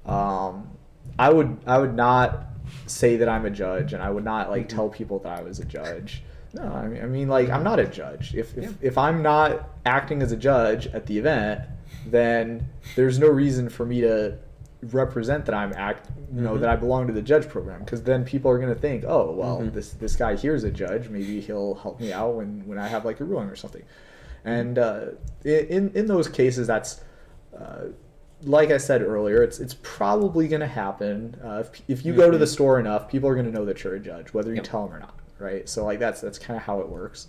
[SPEAKER 1] I would not say that I'm a judge, and I would not like tell people that I was a judge. No, I mean like I'm not a judge. If I'm not acting as a judge at the event, then there's no reason for me to represent that that I belong to the judge program, because then people are going to think, oh well, this guy here's a judge, maybe he'll help me out when I have like a ruling or something. And in those cases, that's like I said earlier, it's probably going to happen. If you go to the store enough, people are going to know that you're a judge, whether you tell them or not, right? So like that's kind of how it works.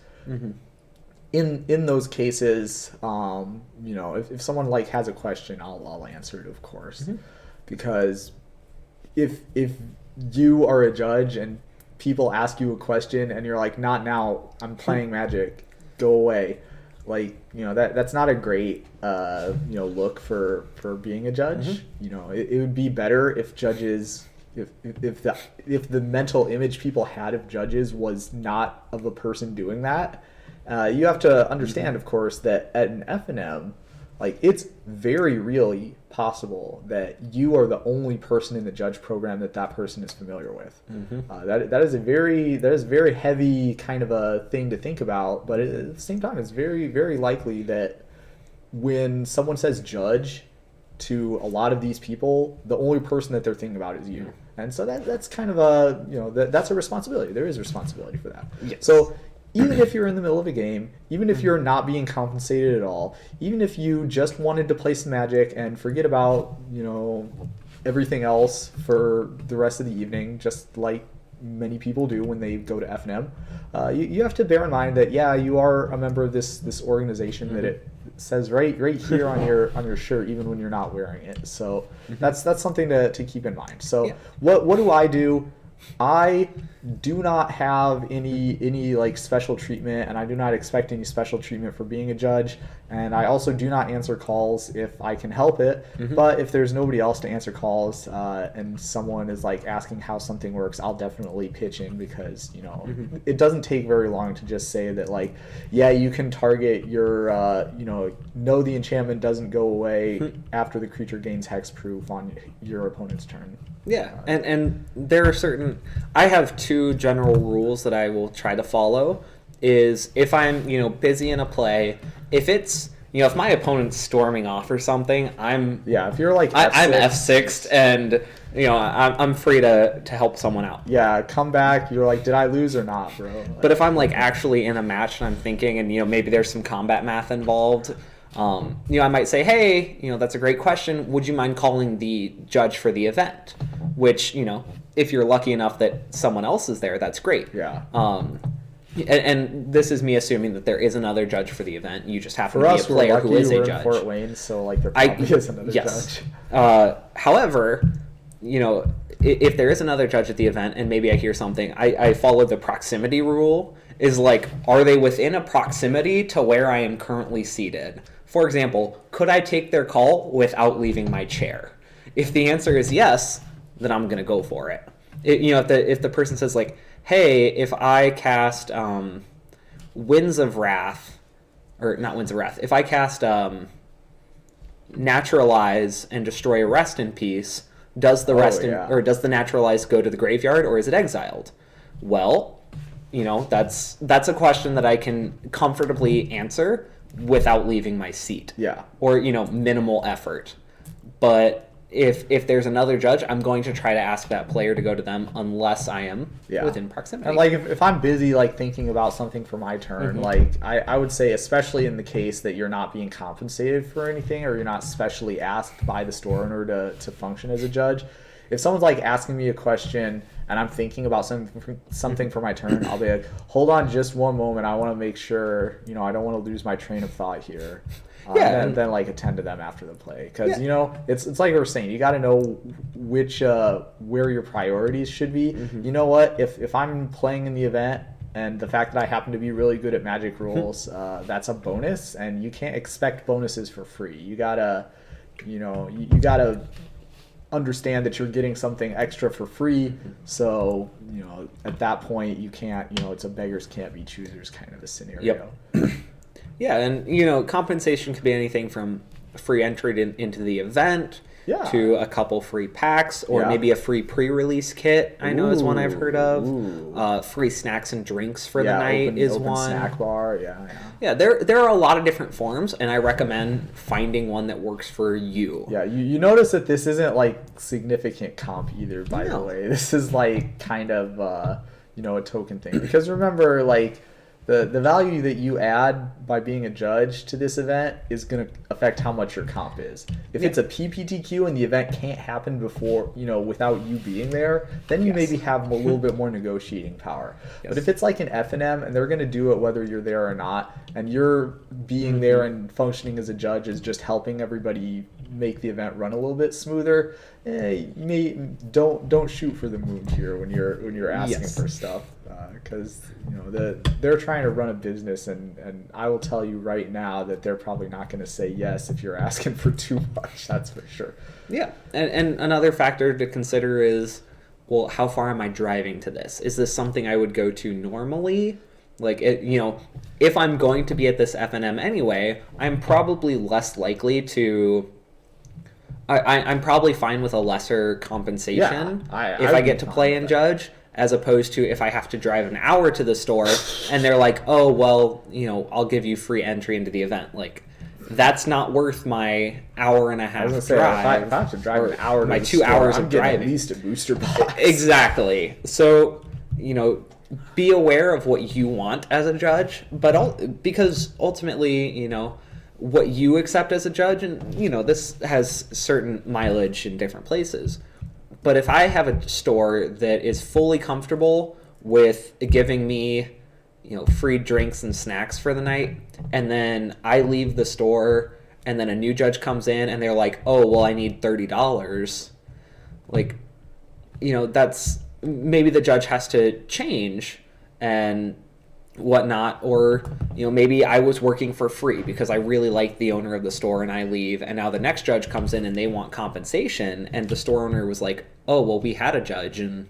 [SPEAKER 1] In those cases, if someone like has a question, I'll answer it, of course. because if you are a judge and people ask you a question and you're like, not now, I'm playing Magic, go away. Like, you know, that's not a great you know, look for being a judge. You know, it would be better if judges, if the mental image people had of judges was not of a person doing that. You have to understand, of course, that at an FNM, like, it's very really possible that you are the only person in the judge program that person is familiar with. That is a very heavy kind of a thing to think about, but at the same time, it's very, very likely that when someone says judge to a lot of these people, the only person that they're thinking about is you. And so that's kind of a, you know, that's a responsibility. There is a responsibility for that.
[SPEAKER 2] Yes.
[SPEAKER 1] So even if you're in the middle of a game, even if you're not being compensated at all, even if you just wanted to play some Magic and forget about, you know, everything else for the rest of the evening, just like many people do when they go to FNM, you have to bear in mind that, yeah, you are a member of this organization, that it says right here on your shirt, even when you're not wearing it. So that's something to keep in mind. So what do I do? I do not have any like special treatment, and I do not expect any special treatment for being a judge, and I also do not answer calls if I can help it. But if there's nobody else to answer calls, and someone is like asking how something works, I'll definitely pitch in, because, you know, it doesn't take very long to just say that, like, yeah, you can target your you know, no, the enchantment doesn't go away after the creature gains hexproof on your opponent's turn.
[SPEAKER 2] Yeah, and there are certain, I have two general rules that I will try to follow. Is if I'm, you know, busy in a play, if it's, you know, if my opponent's storming off or something,
[SPEAKER 1] if you're like
[SPEAKER 2] I'm F6'd, and, you know, I'm free to help someone out.
[SPEAKER 1] Yeah, come back, you're like, did I lose or not, bro? Like,
[SPEAKER 2] but if I'm like actually in a match and I'm thinking, and, you know, maybe there's some combat math involved, you know, I might say, hey, you know, that's a great question. Would you mind calling the judge for the event? Which, you know, if you're lucky enough that someone else is there, that's great.
[SPEAKER 1] Yeah.
[SPEAKER 2] And this is me assuming that there is another judge for the event. You just happen
[SPEAKER 1] for
[SPEAKER 2] to
[SPEAKER 1] us,
[SPEAKER 2] be a player
[SPEAKER 1] we're lucky,
[SPEAKER 2] who is
[SPEAKER 1] we're
[SPEAKER 2] a judge.
[SPEAKER 1] in Fort Wayne, so like there probably is another judge.
[SPEAKER 2] However, you know, if there is another judge at the event, and maybe I hear something, I follow the proximity rule. Is like, are they within a proximity to where I am currently seated? For example, could I take their call without leaving my chair? If the answer is yes, then I'm gonna go for it. You know, if the person says like, hey, if I cast Winds of Wrath, or not Winds of Wrath, if I cast Naturalize and destroy a Rest in Peace, does the or does the Naturalize go to the graveyard, or is it exiled? Well, you know, that's a question that I can comfortably answer without leaving my seat.
[SPEAKER 1] Yeah.
[SPEAKER 2] Or, you know, minimal effort. But if there's another judge, I'm going to try to ask that player to go to them unless I am within proximity.
[SPEAKER 1] And like if I'm busy like thinking about something for my turn, like I would say, especially in the case that you're not being compensated for anything, or you're not specially asked by the store owner to function as a judge, if someone's like asking me a question and I'm thinking about something for my turn, I'll be like, hold on just one moment, I want to make sure, you know, I don't want to lose my train of thought here. And then like attend to them after the play, because you know, it's like we were saying, you got to know which where your priorities should be. You know what, if I'm playing in the event and the fact that I happen to be really good at Magic rules, that's a bonus, and you can't expect bonuses for free. You gotta, you know, you gotta understand that you're getting something extra for free. So, you know, at that point you can't, you know, it's a beggars can't be choosers kind of a scenario.
[SPEAKER 2] Yeah, and, you know, compensation could be anything from free entry into the event to a couple free packs, or maybe a free pre-release kit, I know is one I've heard of. Free snacks and drinks for the night is
[SPEAKER 1] open
[SPEAKER 2] one.
[SPEAKER 1] Snack bar,
[SPEAKER 2] Yeah, there are a lot of different forms, and I recommend finding one that works for you.
[SPEAKER 1] Yeah, you notice that this isn't like significant comp either, by the way. This is like kind of, you know, a token thing. Because remember, like, The value that you add by being a judge to this event is going to affect how much your comp is. If it's a PPTQ and the event can't happen before, without you being there, then you maybe have a little bit more negotiating power. But if it's like an F&M and they're going to do it whether you're there or not, and you're being there and functioning as a judge is just helping everybody make the event run a little bit smoother, don't shoot for the moon here when you're asking for stuff, because they're trying to run a business, and I will tell you right now that they're probably not going to say yes if you're asking for too much. That's for sure.
[SPEAKER 2] Yeah, and another factor to consider is, well, how far am I driving to this? Is this something I would go to normally? Like, if I'm going to be at this FNM anyway, I'm probably less likely to. I'm probably fine with a lesser compensation if I get to play and judge, as opposed to if I have to drive an hour to the store and they're like, oh, well, I'll give you free entry into the event. Like, that's not worth my hour and a half drive.
[SPEAKER 1] If I have to drive an hour to
[SPEAKER 2] my
[SPEAKER 1] the
[SPEAKER 2] 2
[SPEAKER 1] store,
[SPEAKER 2] hours
[SPEAKER 1] I'm
[SPEAKER 2] of
[SPEAKER 1] getting
[SPEAKER 2] driving.
[SPEAKER 1] at least a booster box.
[SPEAKER 2] Exactly. So, be aware of what you want as a judge, but because ultimately, what you accept as a judge, and this has certain mileage in different places. But if I have a store that is fully comfortable with giving me, free drinks and snacks for the night, and then I leave the store, and then a new judge comes in, and they're like, "Oh, well, I need $30." Like, that's maybe the judge has to change and whatnot, or maybe I was working for free because I really like the owner of the store and I leave, and now the next judge comes in and they want compensation, and the store owner was like, oh, well, we had a judge and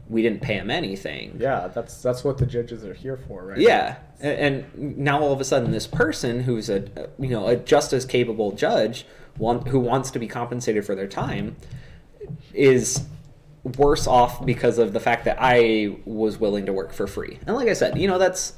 [SPEAKER 2] we didn't pay him anything.
[SPEAKER 1] Yeah, that's what the judges are here for, right?
[SPEAKER 2] Yeah, and now all of a sudden this person who's a just as capable judge, who wants to be compensated for their time, is worse off because of the fact that I was willing to work for free. And like I said, that's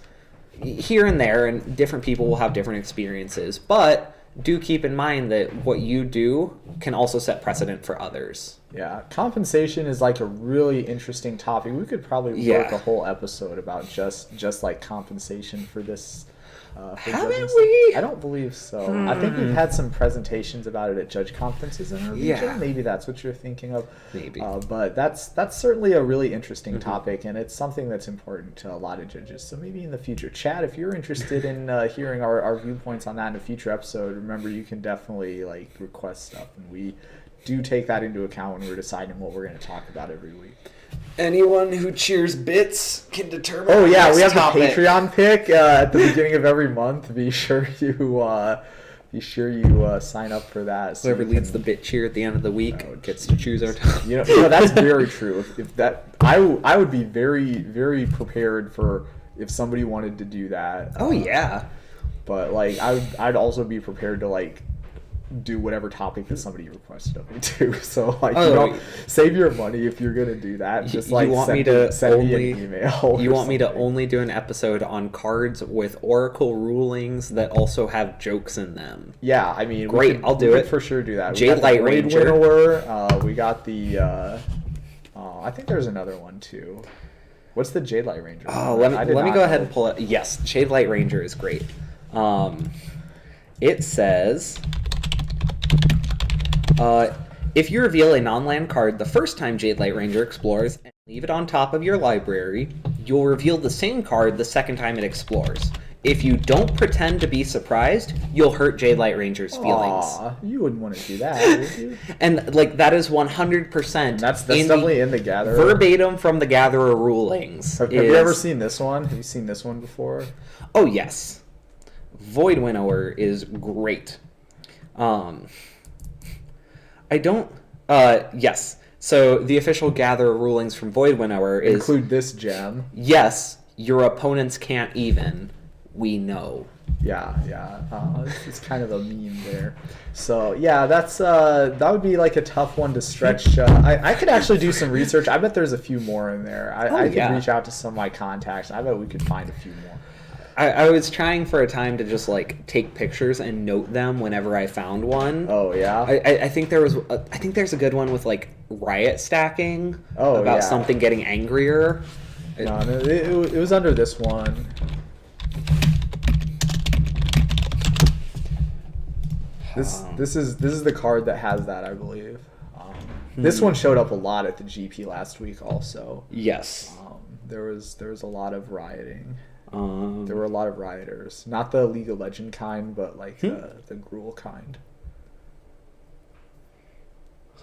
[SPEAKER 2] here and there, and different people will have different experiences, but do keep in mind that what you do can also set precedent for others.
[SPEAKER 1] Yeah, compensation is like a really interesting topic. We could probably work a whole episode about just like compensation for this.
[SPEAKER 2] Haven't we?
[SPEAKER 1] I don't believe so. I think we've had some presentations about it at judge conferences in our region.
[SPEAKER 2] Yeah.
[SPEAKER 1] Maybe that's what you're thinking of.
[SPEAKER 2] Maybe.
[SPEAKER 1] But that's certainly a really interesting topic, and it's something that's important to a lot of judges. So maybe in the future, Chad, if you're interested in hearing our viewpoints on that in a future episode, remember you can definitely request stuff, and we do take that into account when we're deciding what we're going to talk about every week.
[SPEAKER 2] Anyone who cheers bits can determine.
[SPEAKER 1] Oh yeah, we have
[SPEAKER 2] topic.
[SPEAKER 1] the Patreon pick at the beginning of every month. Be sure you sign up for that. So
[SPEAKER 2] Whoever leads the bit cheer at the end of the week gets to choose our topic.
[SPEAKER 1] That's very true. If that, I would be very, very prepared for if somebody wanted to do that.
[SPEAKER 2] Oh yeah.
[SPEAKER 1] But I'd also be prepared to do whatever topic that somebody requested of me too. So save your money if you're gonna do that. Just send me an email.
[SPEAKER 2] You want me to only do an episode on cards with Oracle rulings that also have jokes in them?
[SPEAKER 1] Yeah, I mean,
[SPEAKER 2] great. I'll do it
[SPEAKER 1] for sure. Do that.
[SPEAKER 2] Jade Light Ranger.
[SPEAKER 1] We got the. I think there's another one too. What's the Jade Light Ranger?
[SPEAKER 2] Oh, let me go ahead and pull it. Yes, Jade Light Ranger is great. It says. If you reveal a non-land card the first time Jade Light Ranger explores and leave it on top of your library, you'll reveal the same card the second time it explores. If you don't pretend to be surprised, you'll hurt Jade Light Ranger's feelings.
[SPEAKER 1] Aw, you wouldn't want to do that, would you?
[SPEAKER 2] And that is 100%.
[SPEAKER 1] That's definitely in the Gatherer.
[SPEAKER 2] Verbatim from the Gatherer rulings.
[SPEAKER 1] Have you ever seen this one? Have you seen this one before?
[SPEAKER 2] Oh yes, Void Winnower is great. I don't. Yes. So the official Gatherer rulings from Void Winnower
[SPEAKER 1] include this gem.
[SPEAKER 2] Yes, your opponents can't even. We know.
[SPEAKER 1] Yeah. It's kind of a meme there. So yeah, that would be a tough one to stretch. I could actually do some research. I bet there's a few more in there. I could reach out to some of my contacts. I bet we could find a few more.
[SPEAKER 2] I was trying for a time to just take pictures and note them whenever I found one.
[SPEAKER 1] Oh yeah.
[SPEAKER 2] I think there's a good one with riot stacking. About something getting angrier.
[SPEAKER 1] No, it was under this one. This is the card that has that, I believe. This one showed up a lot at the GP last week also.
[SPEAKER 2] Yes.
[SPEAKER 1] There was a lot of rioting.
[SPEAKER 2] Um,
[SPEAKER 1] There were a lot of rioters. Not the League of Legends kind, but like the Gruul kind.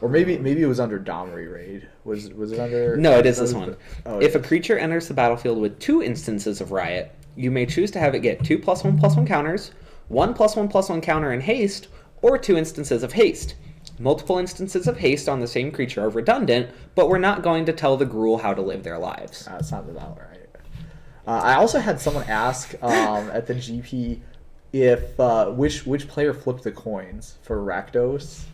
[SPEAKER 1] Or maybe it was under Domri Raid. Was it under?
[SPEAKER 2] No, it is this one.
[SPEAKER 1] Oh,
[SPEAKER 2] If a creature enters the battlefield with 2 instances of Riot, you may choose to have it get 2+1/+1 counters, 1+1/+1 counter in haste, or 2 instances of haste. Multiple instances of haste on the same creature are redundant, but we're not going to tell the Gruul how to live their lives.
[SPEAKER 1] That sounds about right. I also had someone ask at the GP if which player flipped the coins for Rakdos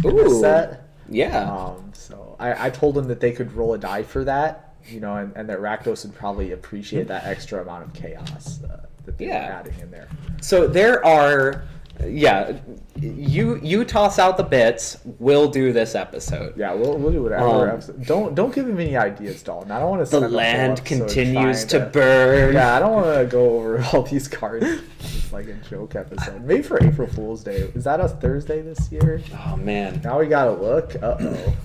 [SPEAKER 1] in this
[SPEAKER 2] Ooh.
[SPEAKER 1] set.
[SPEAKER 2] Yeah.
[SPEAKER 1] So I told them that they could roll a die for that, and that Rakdos would probably appreciate that extra amount of chaos that they were adding in there.
[SPEAKER 2] So there are, you toss out the bits. We'll do this episode.
[SPEAKER 1] Yeah, we'll do whatever. Don't give him any ideas, Dalton. I don't want to.
[SPEAKER 2] The land continues to burn.
[SPEAKER 1] Yeah, I don't want to go over all these cards. It's like a joke episode. Maybe for April Fool's Day. Is that a Thursday this year?
[SPEAKER 2] Oh man.
[SPEAKER 1] Now we gotta look.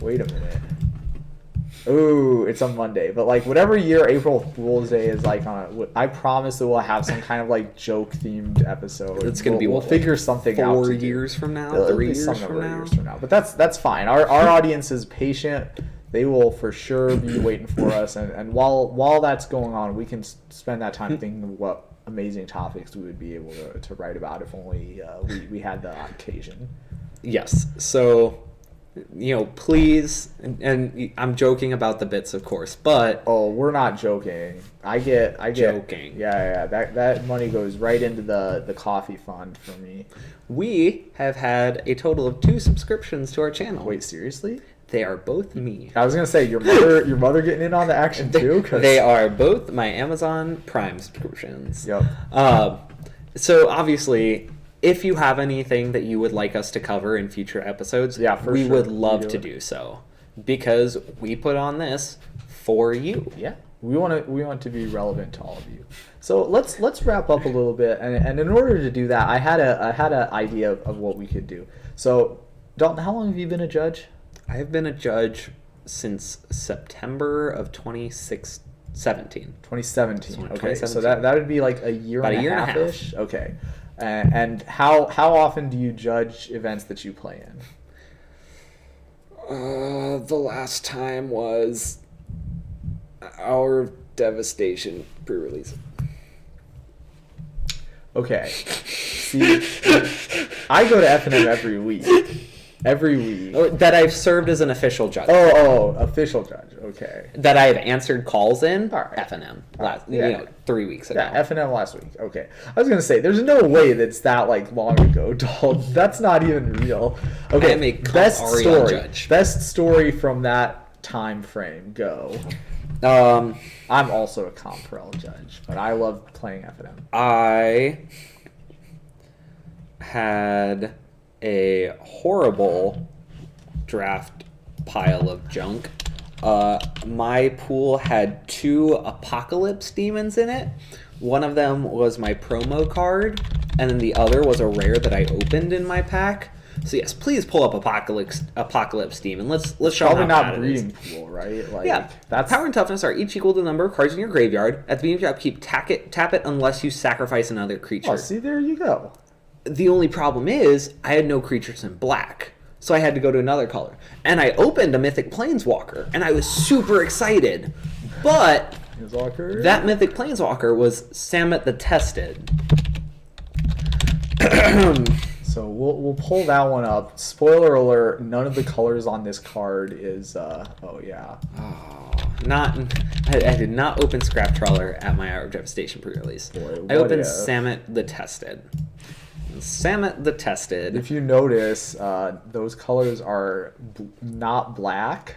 [SPEAKER 1] Wait a minute. Ooh, it's on Monday. But like whatever year April Fool's Day is like on, I promise that we'll have some kind of like joke themed episode.
[SPEAKER 2] It's gonna be
[SPEAKER 1] we'll figure something out.
[SPEAKER 2] 4 years from now,
[SPEAKER 1] It'll
[SPEAKER 2] 3
[SPEAKER 1] be
[SPEAKER 2] years
[SPEAKER 1] some
[SPEAKER 2] from
[SPEAKER 1] number of
[SPEAKER 2] now.
[SPEAKER 1] years from now. But that's fine. Our audience is patient. They will for sure be waiting for us. And while that's going on, we can spend that time thinking of what amazing topics we would be able to write about if only we had the occasion.
[SPEAKER 2] Yes. So, please, and I'm joking about the bits, of course, but
[SPEAKER 1] Oh, we're not joking. I get
[SPEAKER 2] Joking.
[SPEAKER 1] Yeah. That money goes right into the coffee fund for me.
[SPEAKER 2] we have had a total of 2 subscriptions to our channel.
[SPEAKER 1] Wait, seriously?
[SPEAKER 2] They are both me.
[SPEAKER 1] I was gonna say your mother getting in on the action too. 'Cause...
[SPEAKER 2] They are both my Amazon Prime subscriptions.
[SPEAKER 1] Yep.
[SPEAKER 2] So obviously, if you have anything that you would like us to cover in future episodes, we would love to do so, because we put on this for you.
[SPEAKER 1] Yeah, we want to be relevant to all of you. So let's wrap up a little bit, and in order to do that, I had an idea of what we could do. So, Dalton, how long have you been a judge?
[SPEAKER 2] I have been a judge since September of 2017.
[SPEAKER 1] 2017. Okay,
[SPEAKER 2] 2017.
[SPEAKER 1] so that would be like a year
[SPEAKER 2] About
[SPEAKER 1] and
[SPEAKER 2] a year
[SPEAKER 1] a
[SPEAKER 2] and a
[SPEAKER 1] half-ish. Okay, and how often do you judge events that you play in?
[SPEAKER 2] The last time was our Devastation pre-release.
[SPEAKER 1] Okay, see, I go to F&M every week. Every week.
[SPEAKER 2] That I've served as an official judge.
[SPEAKER 1] Oh, official judge. Okay.
[SPEAKER 2] That I've answered calls in.
[SPEAKER 1] All right.
[SPEAKER 2] F&M.
[SPEAKER 1] Yeah.
[SPEAKER 2] 3 weeks ago.
[SPEAKER 1] Yeah, F&M last week. Okay. I was going to say, there's no way that's that, like, long ago, Dalton. That's not even real. Okay,
[SPEAKER 2] I am a
[SPEAKER 1] best story.
[SPEAKER 2] judge.
[SPEAKER 1] Best story from that time frame. Go. I'm also a Comprel judge, but I love playing F&M.
[SPEAKER 2] I had a horrible draft pile of junk. My pool had 2 Apocalypse Demons in it. One of them was my promo card, and then the other was a rare that I opened in my pack. So yes, please pull up Apocalypse Demon. Let's show
[SPEAKER 1] Probably
[SPEAKER 2] them how
[SPEAKER 1] not
[SPEAKER 2] bad it
[SPEAKER 1] breeding
[SPEAKER 2] is.
[SPEAKER 1] pool, right? Like,
[SPEAKER 2] Yeah,
[SPEAKER 1] that's
[SPEAKER 2] power and toughness are each equal to the number of cards in your graveyard. At the beginning of your upkeep, tap it unless you sacrifice another creature.
[SPEAKER 1] Oh, see, there you go.
[SPEAKER 2] The only problem is I had no creatures in black, so I had to go to another color. And I opened a Mythic Planeswalker, and I was super excited. But that Mythic Planeswalker was Samet the Tested.
[SPEAKER 1] So we'll pull that one up. Spoiler alert, none of the colors on this card is oh yeah.
[SPEAKER 2] I did not open Scrap Trawler at my Hour of Devastation pre-release. I opened Samet the Tested. Samet the Tested.
[SPEAKER 1] If you notice, those colors are not black.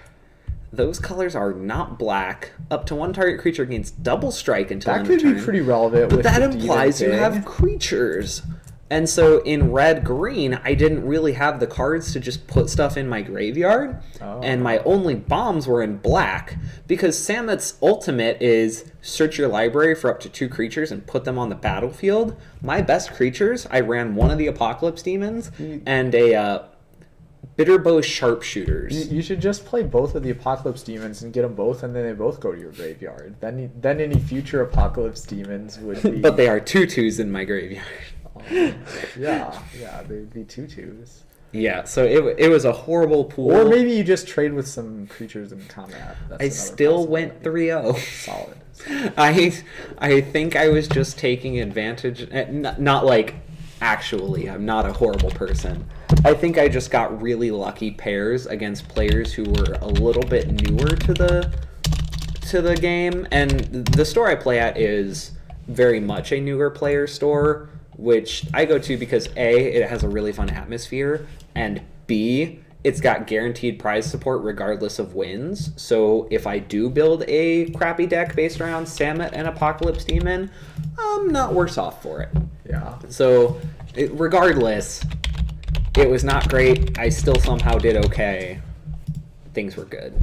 [SPEAKER 2] Those colors are not black. Up to 1 target creature gains double strike until
[SPEAKER 1] That
[SPEAKER 2] end
[SPEAKER 1] could
[SPEAKER 2] of turn.
[SPEAKER 1] be pretty relevant.
[SPEAKER 2] But
[SPEAKER 1] with
[SPEAKER 2] that
[SPEAKER 1] the
[SPEAKER 2] implies you
[SPEAKER 1] demon
[SPEAKER 2] have
[SPEAKER 1] thing.
[SPEAKER 2] creatures. And so in red-green, I didn't really have the cards to just put stuff in my graveyard.
[SPEAKER 1] Oh.
[SPEAKER 2] And my only bombs were in black. Because Samet's ultimate is search your library for up to 2 creatures and put them on the battlefield. My best creatures, I ran one of the Apocalypse Demons and a Bitterbow Sharpshooters.
[SPEAKER 1] You should just play both of the Apocalypse Demons and get them both, and then they both go to your graveyard. Then any future Apocalypse Demons would be...
[SPEAKER 2] But they are 2/2s in my graveyard.
[SPEAKER 1] Yeah, they'd be 2/2s.
[SPEAKER 2] Yeah, so it was a horrible pool.
[SPEAKER 1] Or maybe you just trade with some creatures in combat. That's
[SPEAKER 2] I still went 3-0.
[SPEAKER 1] Solid.
[SPEAKER 2] I think I was just taking advantage. Not like actually, I'm not a horrible person. I think I just got really lucky pairs against players who were a little bit newer to the game. And the store I play at is very much a newer player store, which I go to because A, it has a really fun atmosphere, and B, it's got guaranteed prize support regardless of wins. So if I do build a crappy deck based around Samet and Apocalypse Demon, I'm not worse off for it.
[SPEAKER 1] Yeah.
[SPEAKER 2] So regardless, it was not great. I still somehow did okay. Things were good.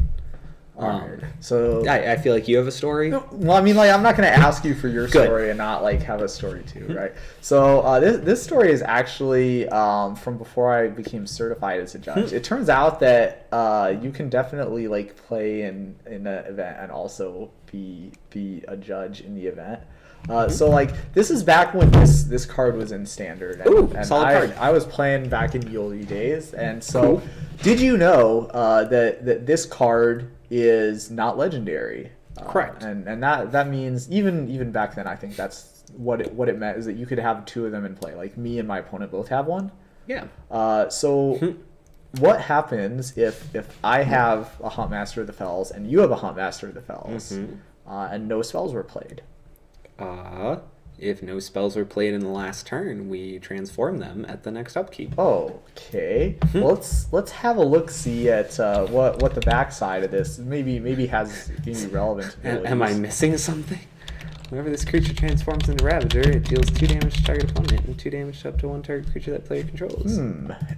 [SPEAKER 1] Alright. So
[SPEAKER 2] I feel like you have a story.
[SPEAKER 1] well, I mean, like, I'm not going to ask you for your
[SPEAKER 2] Good.
[SPEAKER 1] story and not like have a story too, right? So this story is actually from before I became certified as a judge. It turns out that you can definitely like play in an event and also be a judge in the event. So like this is back when this card was in standard, and,
[SPEAKER 2] Ooh,
[SPEAKER 1] and
[SPEAKER 2] solid card.
[SPEAKER 1] I was playing back in Yoli days, and so
[SPEAKER 2] Cool.
[SPEAKER 1] did you know that this card is not legendary?
[SPEAKER 2] Correct.
[SPEAKER 1] And that means even back then, I think that's what it meant, is that you could have 2 of them in play. Like me and my opponent both have one.
[SPEAKER 2] Yeah.
[SPEAKER 1] So what happens if I have a Huntmaster of the Fells and you have a Huntmaster of the Fells, and no spells were played?
[SPEAKER 2] If no spells were played in the last turn, we transform them at the next upkeep.
[SPEAKER 1] Okay. Well, let's have a look see at what the backside of this maybe has any relevant.
[SPEAKER 2] Am I missing something? Whenever this creature transforms into Ravager, it deals 2 damage to target opponent and 2 damage to up to 1 target creature that player controls.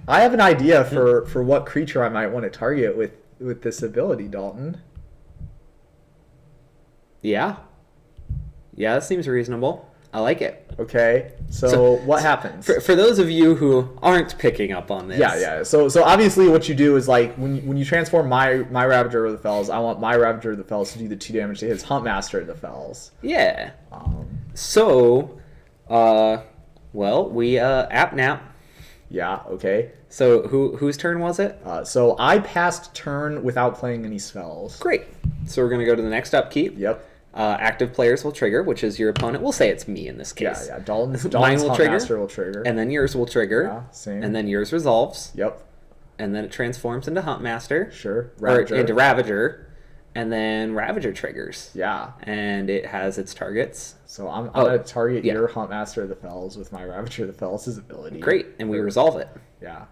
[SPEAKER 1] I have an idea for what creature I might want to target with this ability, Dalton.
[SPEAKER 2] Yeah, that seems reasonable. I like it.
[SPEAKER 1] Okay, so what happens?
[SPEAKER 2] For those of you who aren't picking up on this.
[SPEAKER 1] Yeah. So obviously what you do is like when you transform my Ravager of the Fells, I want my Ravager of the Fells to do the 2 damage to his Huntmaster of the Fells.
[SPEAKER 2] Yeah. So, we app nap.
[SPEAKER 1] Yeah. Okay.
[SPEAKER 2] So whose turn was it?
[SPEAKER 1] So I passed turn without playing any spells.
[SPEAKER 2] Great. So we're gonna go to the next upkeep.
[SPEAKER 1] Yep.
[SPEAKER 2] Active players will trigger, which is your opponent. We'll say it's me in this case.
[SPEAKER 1] Yeah. Dalton's
[SPEAKER 2] Mine will trigger.
[SPEAKER 1] Huntmaster will trigger.
[SPEAKER 2] And then yours will trigger.
[SPEAKER 1] Yeah, same.
[SPEAKER 2] And then yours resolves.
[SPEAKER 1] Yep.
[SPEAKER 2] And then it transforms into Huntmaster.
[SPEAKER 1] Sure.
[SPEAKER 2] Or into Ravager. And then Ravager triggers.
[SPEAKER 1] Yeah.
[SPEAKER 2] And it has its targets.
[SPEAKER 1] So I'm going to target your Huntmaster of the Fells with my Ravager of the Fells' ability.
[SPEAKER 2] Great. And we resolve it.
[SPEAKER 1] Yeah.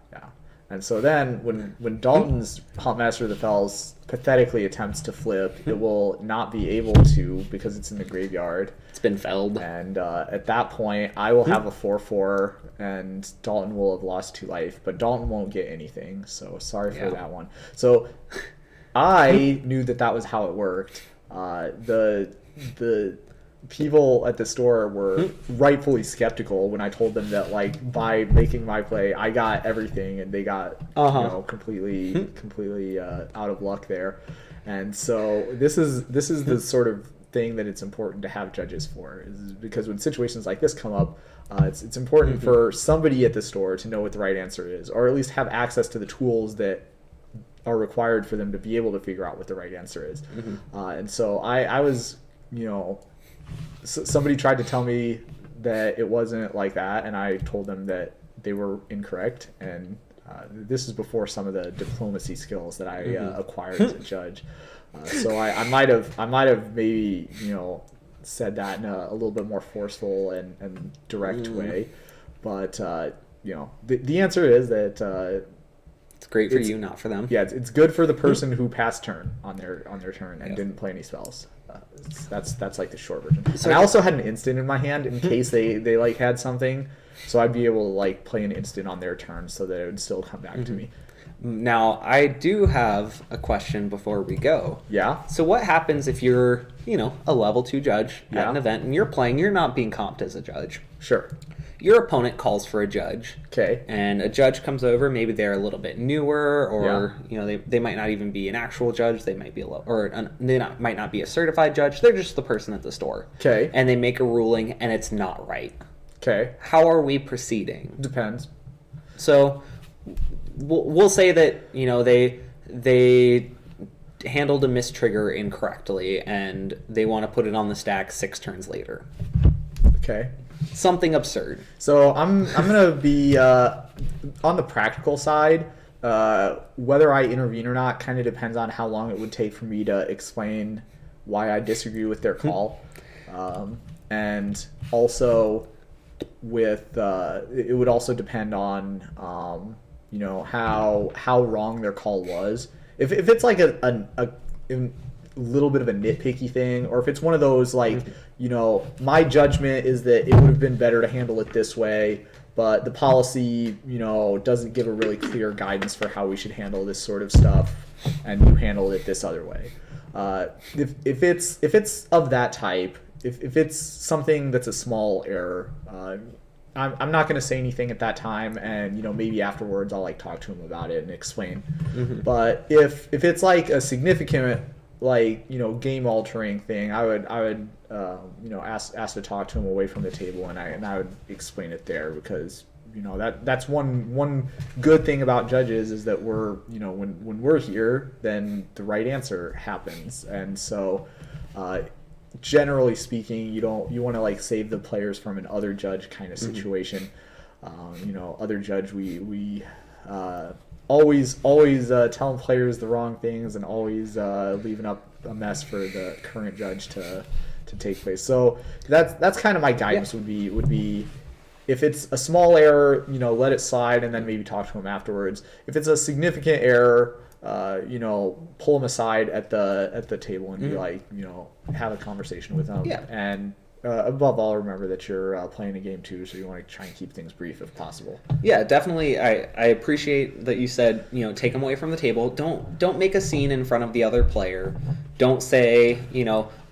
[SPEAKER 1] And so then when Dalton's Huntmaster of the Fells pathetically attempts to flip, it will not be able to because it's in the graveyard.
[SPEAKER 2] It's been felled.
[SPEAKER 1] And at that point, I will have a 4/4, and Dalton will have lost 2 life, but Dalton won't get anything. So sorry for that one. So I knew that was how it worked. The people at the store were rightfully skeptical when I told them that, like, by making my play, I got everything, and they got completely out of luck there. And so this is the sort of thing that it's important to have judges for, is because when situations like this come up, it's important for somebody at the store to know what the right answer is, or at least have access to the tools that are required for them to be able to figure out what the right answer is. And so I was, somebody tried to tell me that it wasn't like that, and I told them that they were incorrect. And this is before some of the diplomacy skills that I acquired as a judge. So I might have maybe said that in a little bit more forceful and direct way, but the answer is that
[SPEAKER 2] it's great for you, not for them.
[SPEAKER 1] Yeah, it's good for the person who passed turn on their turn and didn't play any spells. That's like the short version. So I also had an instant in my hand in case they like had something So I'd be able to like play an instant on their turn so that it would still come back to me.
[SPEAKER 2] Now, I do have a question before we go.
[SPEAKER 1] Yeah.
[SPEAKER 2] So what happens if you're, a level 2 judge at an event and you're playing, you're not being comped as a judge.
[SPEAKER 1] Sure.
[SPEAKER 2] Your opponent calls for a judge.
[SPEAKER 1] Okay.
[SPEAKER 2] And a judge comes over, maybe they're a little bit newer, or they might not even be an actual judge, they might be might not be a certified judge, they're just the person at the store.
[SPEAKER 1] Okay.
[SPEAKER 2] And they make a ruling and it's not right.
[SPEAKER 1] Okay.
[SPEAKER 2] How are we proceeding?
[SPEAKER 1] Depends.
[SPEAKER 2] So we'll say that they handled a mistrigger incorrectly and they want to put it on the stack 6 turns later.
[SPEAKER 1] Okay.
[SPEAKER 2] Something absurd.
[SPEAKER 1] So I'm gonna be on the practical side. Whether I intervene or not kind of depends on how long it would take for me to explain why I disagree with their call, and also with it would also depend on how wrong their call was. If it's like a little bit of a nitpicky thing, or if it's one of those like, my judgment is that it would have been better to handle it this way, but the policy, doesn't give a really clear guidance for how we should handle this sort of stuff, and you handled it this other way. If it's of that type, if it's something that's a small error, I'm not going to say anything at that time, and maybe afterwards I'll like talk to him about it and explain. But if it's like a significant game altering thing, I would ask to talk to him away from the table, and I would explain it there, because that's one good thing about judges is that we're when we're here, then the right answer happens. And so generally speaking, you want to like save the players from an other judge kind of situation. Other judge, we always telling players the wrong things, and always leaving up a mess for the current judge to take place. So that's kind of my guidance. Would be if it's a small error, let it slide and then maybe talk to him afterwards. If it's a significant error, pull him aside at the table and be like, have a conversation with him. And above all, remember that you're playing a game too, so you want to try and keep things brief if possible.
[SPEAKER 2] Yeah, definitely. I appreciate that you said, take them away from the table. Don't make a scene in front of the other player. Don't say,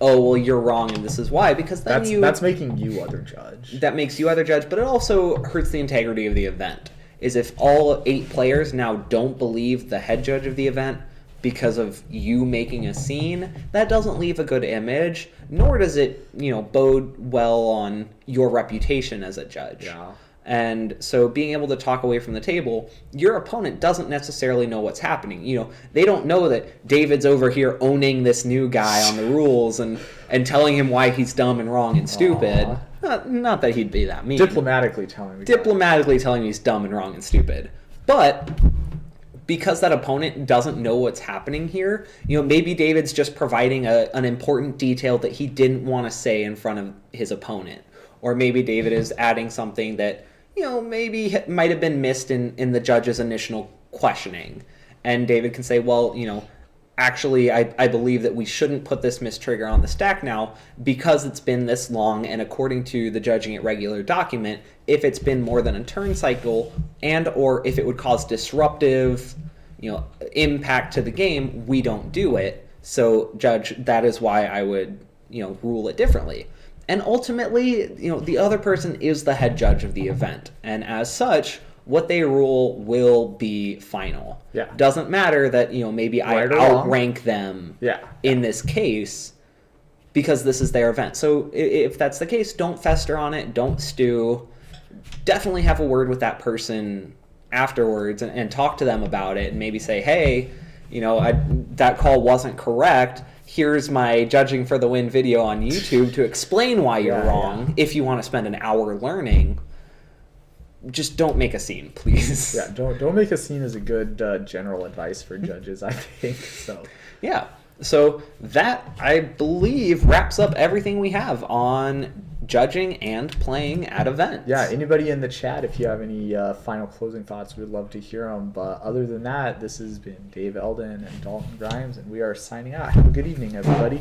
[SPEAKER 2] oh, well, you're wrong and this is why, because then
[SPEAKER 1] that's making you other judge.
[SPEAKER 2] That makes you other judge, but it also hurts the integrity of the event. Is if all 8 players now don't believe the head judge of the event because of you making a scene, that doesn't leave a good image, nor does it, bode well on your reputation as a judge.
[SPEAKER 1] Yeah.
[SPEAKER 2] And so being able to talk away from the table, your opponent doesn't necessarily know what's happening. They don't know that David's over here owning this new guy on the rules and telling him why he's dumb and wrong and stupid. Not that he'd be that mean.
[SPEAKER 1] Diplomatically telling
[SPEAKER 2] him he's dumb and wrong and stupid. But because that opponent doesn't know what's happening here, maybe David's just providing an important detail that he didn't want to say in front of his opponent. Or maybe David is adding something that, maybe might have been missed in the judge's initial questioning. And David can say, well, actually, I believe that we shouldn't put this mistrigger on the stack now because it's been this long, and according to the Judging It Regular document, if it's been more than a turn cycle and or if it would cause disruptive, impact to the game, we don't do it. So, Judge, that is why I would, rule it differently. And ultimately, the other person is the head judge of the event. And as such, what they rule will be final.
[SPEAKER 1] Yeah.
[SPEAKER 2] Doesn't matter that, maybe I outrank them in this case because this is their event. So if that's the case, don't fester on it. Don't stew. Definitely have a word with that person afterwards and talk to them about it and maybe say, hey, that call wasn't correct. Here's my Judging for the Win video on YouTube to explain why you're wrong. If you want to spend an hour learning, just don't make a scene, please.
[SPEAKER 1] Yeah, don't make a scene is a good general advice for judges, I think. So
[SPEAKER 2] yeah. So that, I believe, wraps up everything we have on judging and playing at events.
[SPEAKER 1] Yeah, anybody in the chat, if you have any final closing thoughts, we'd love to hear them. But other than that, this has been Dave Eldon and Dalton Grimes, and we are signing out. Have a good evening, everybody.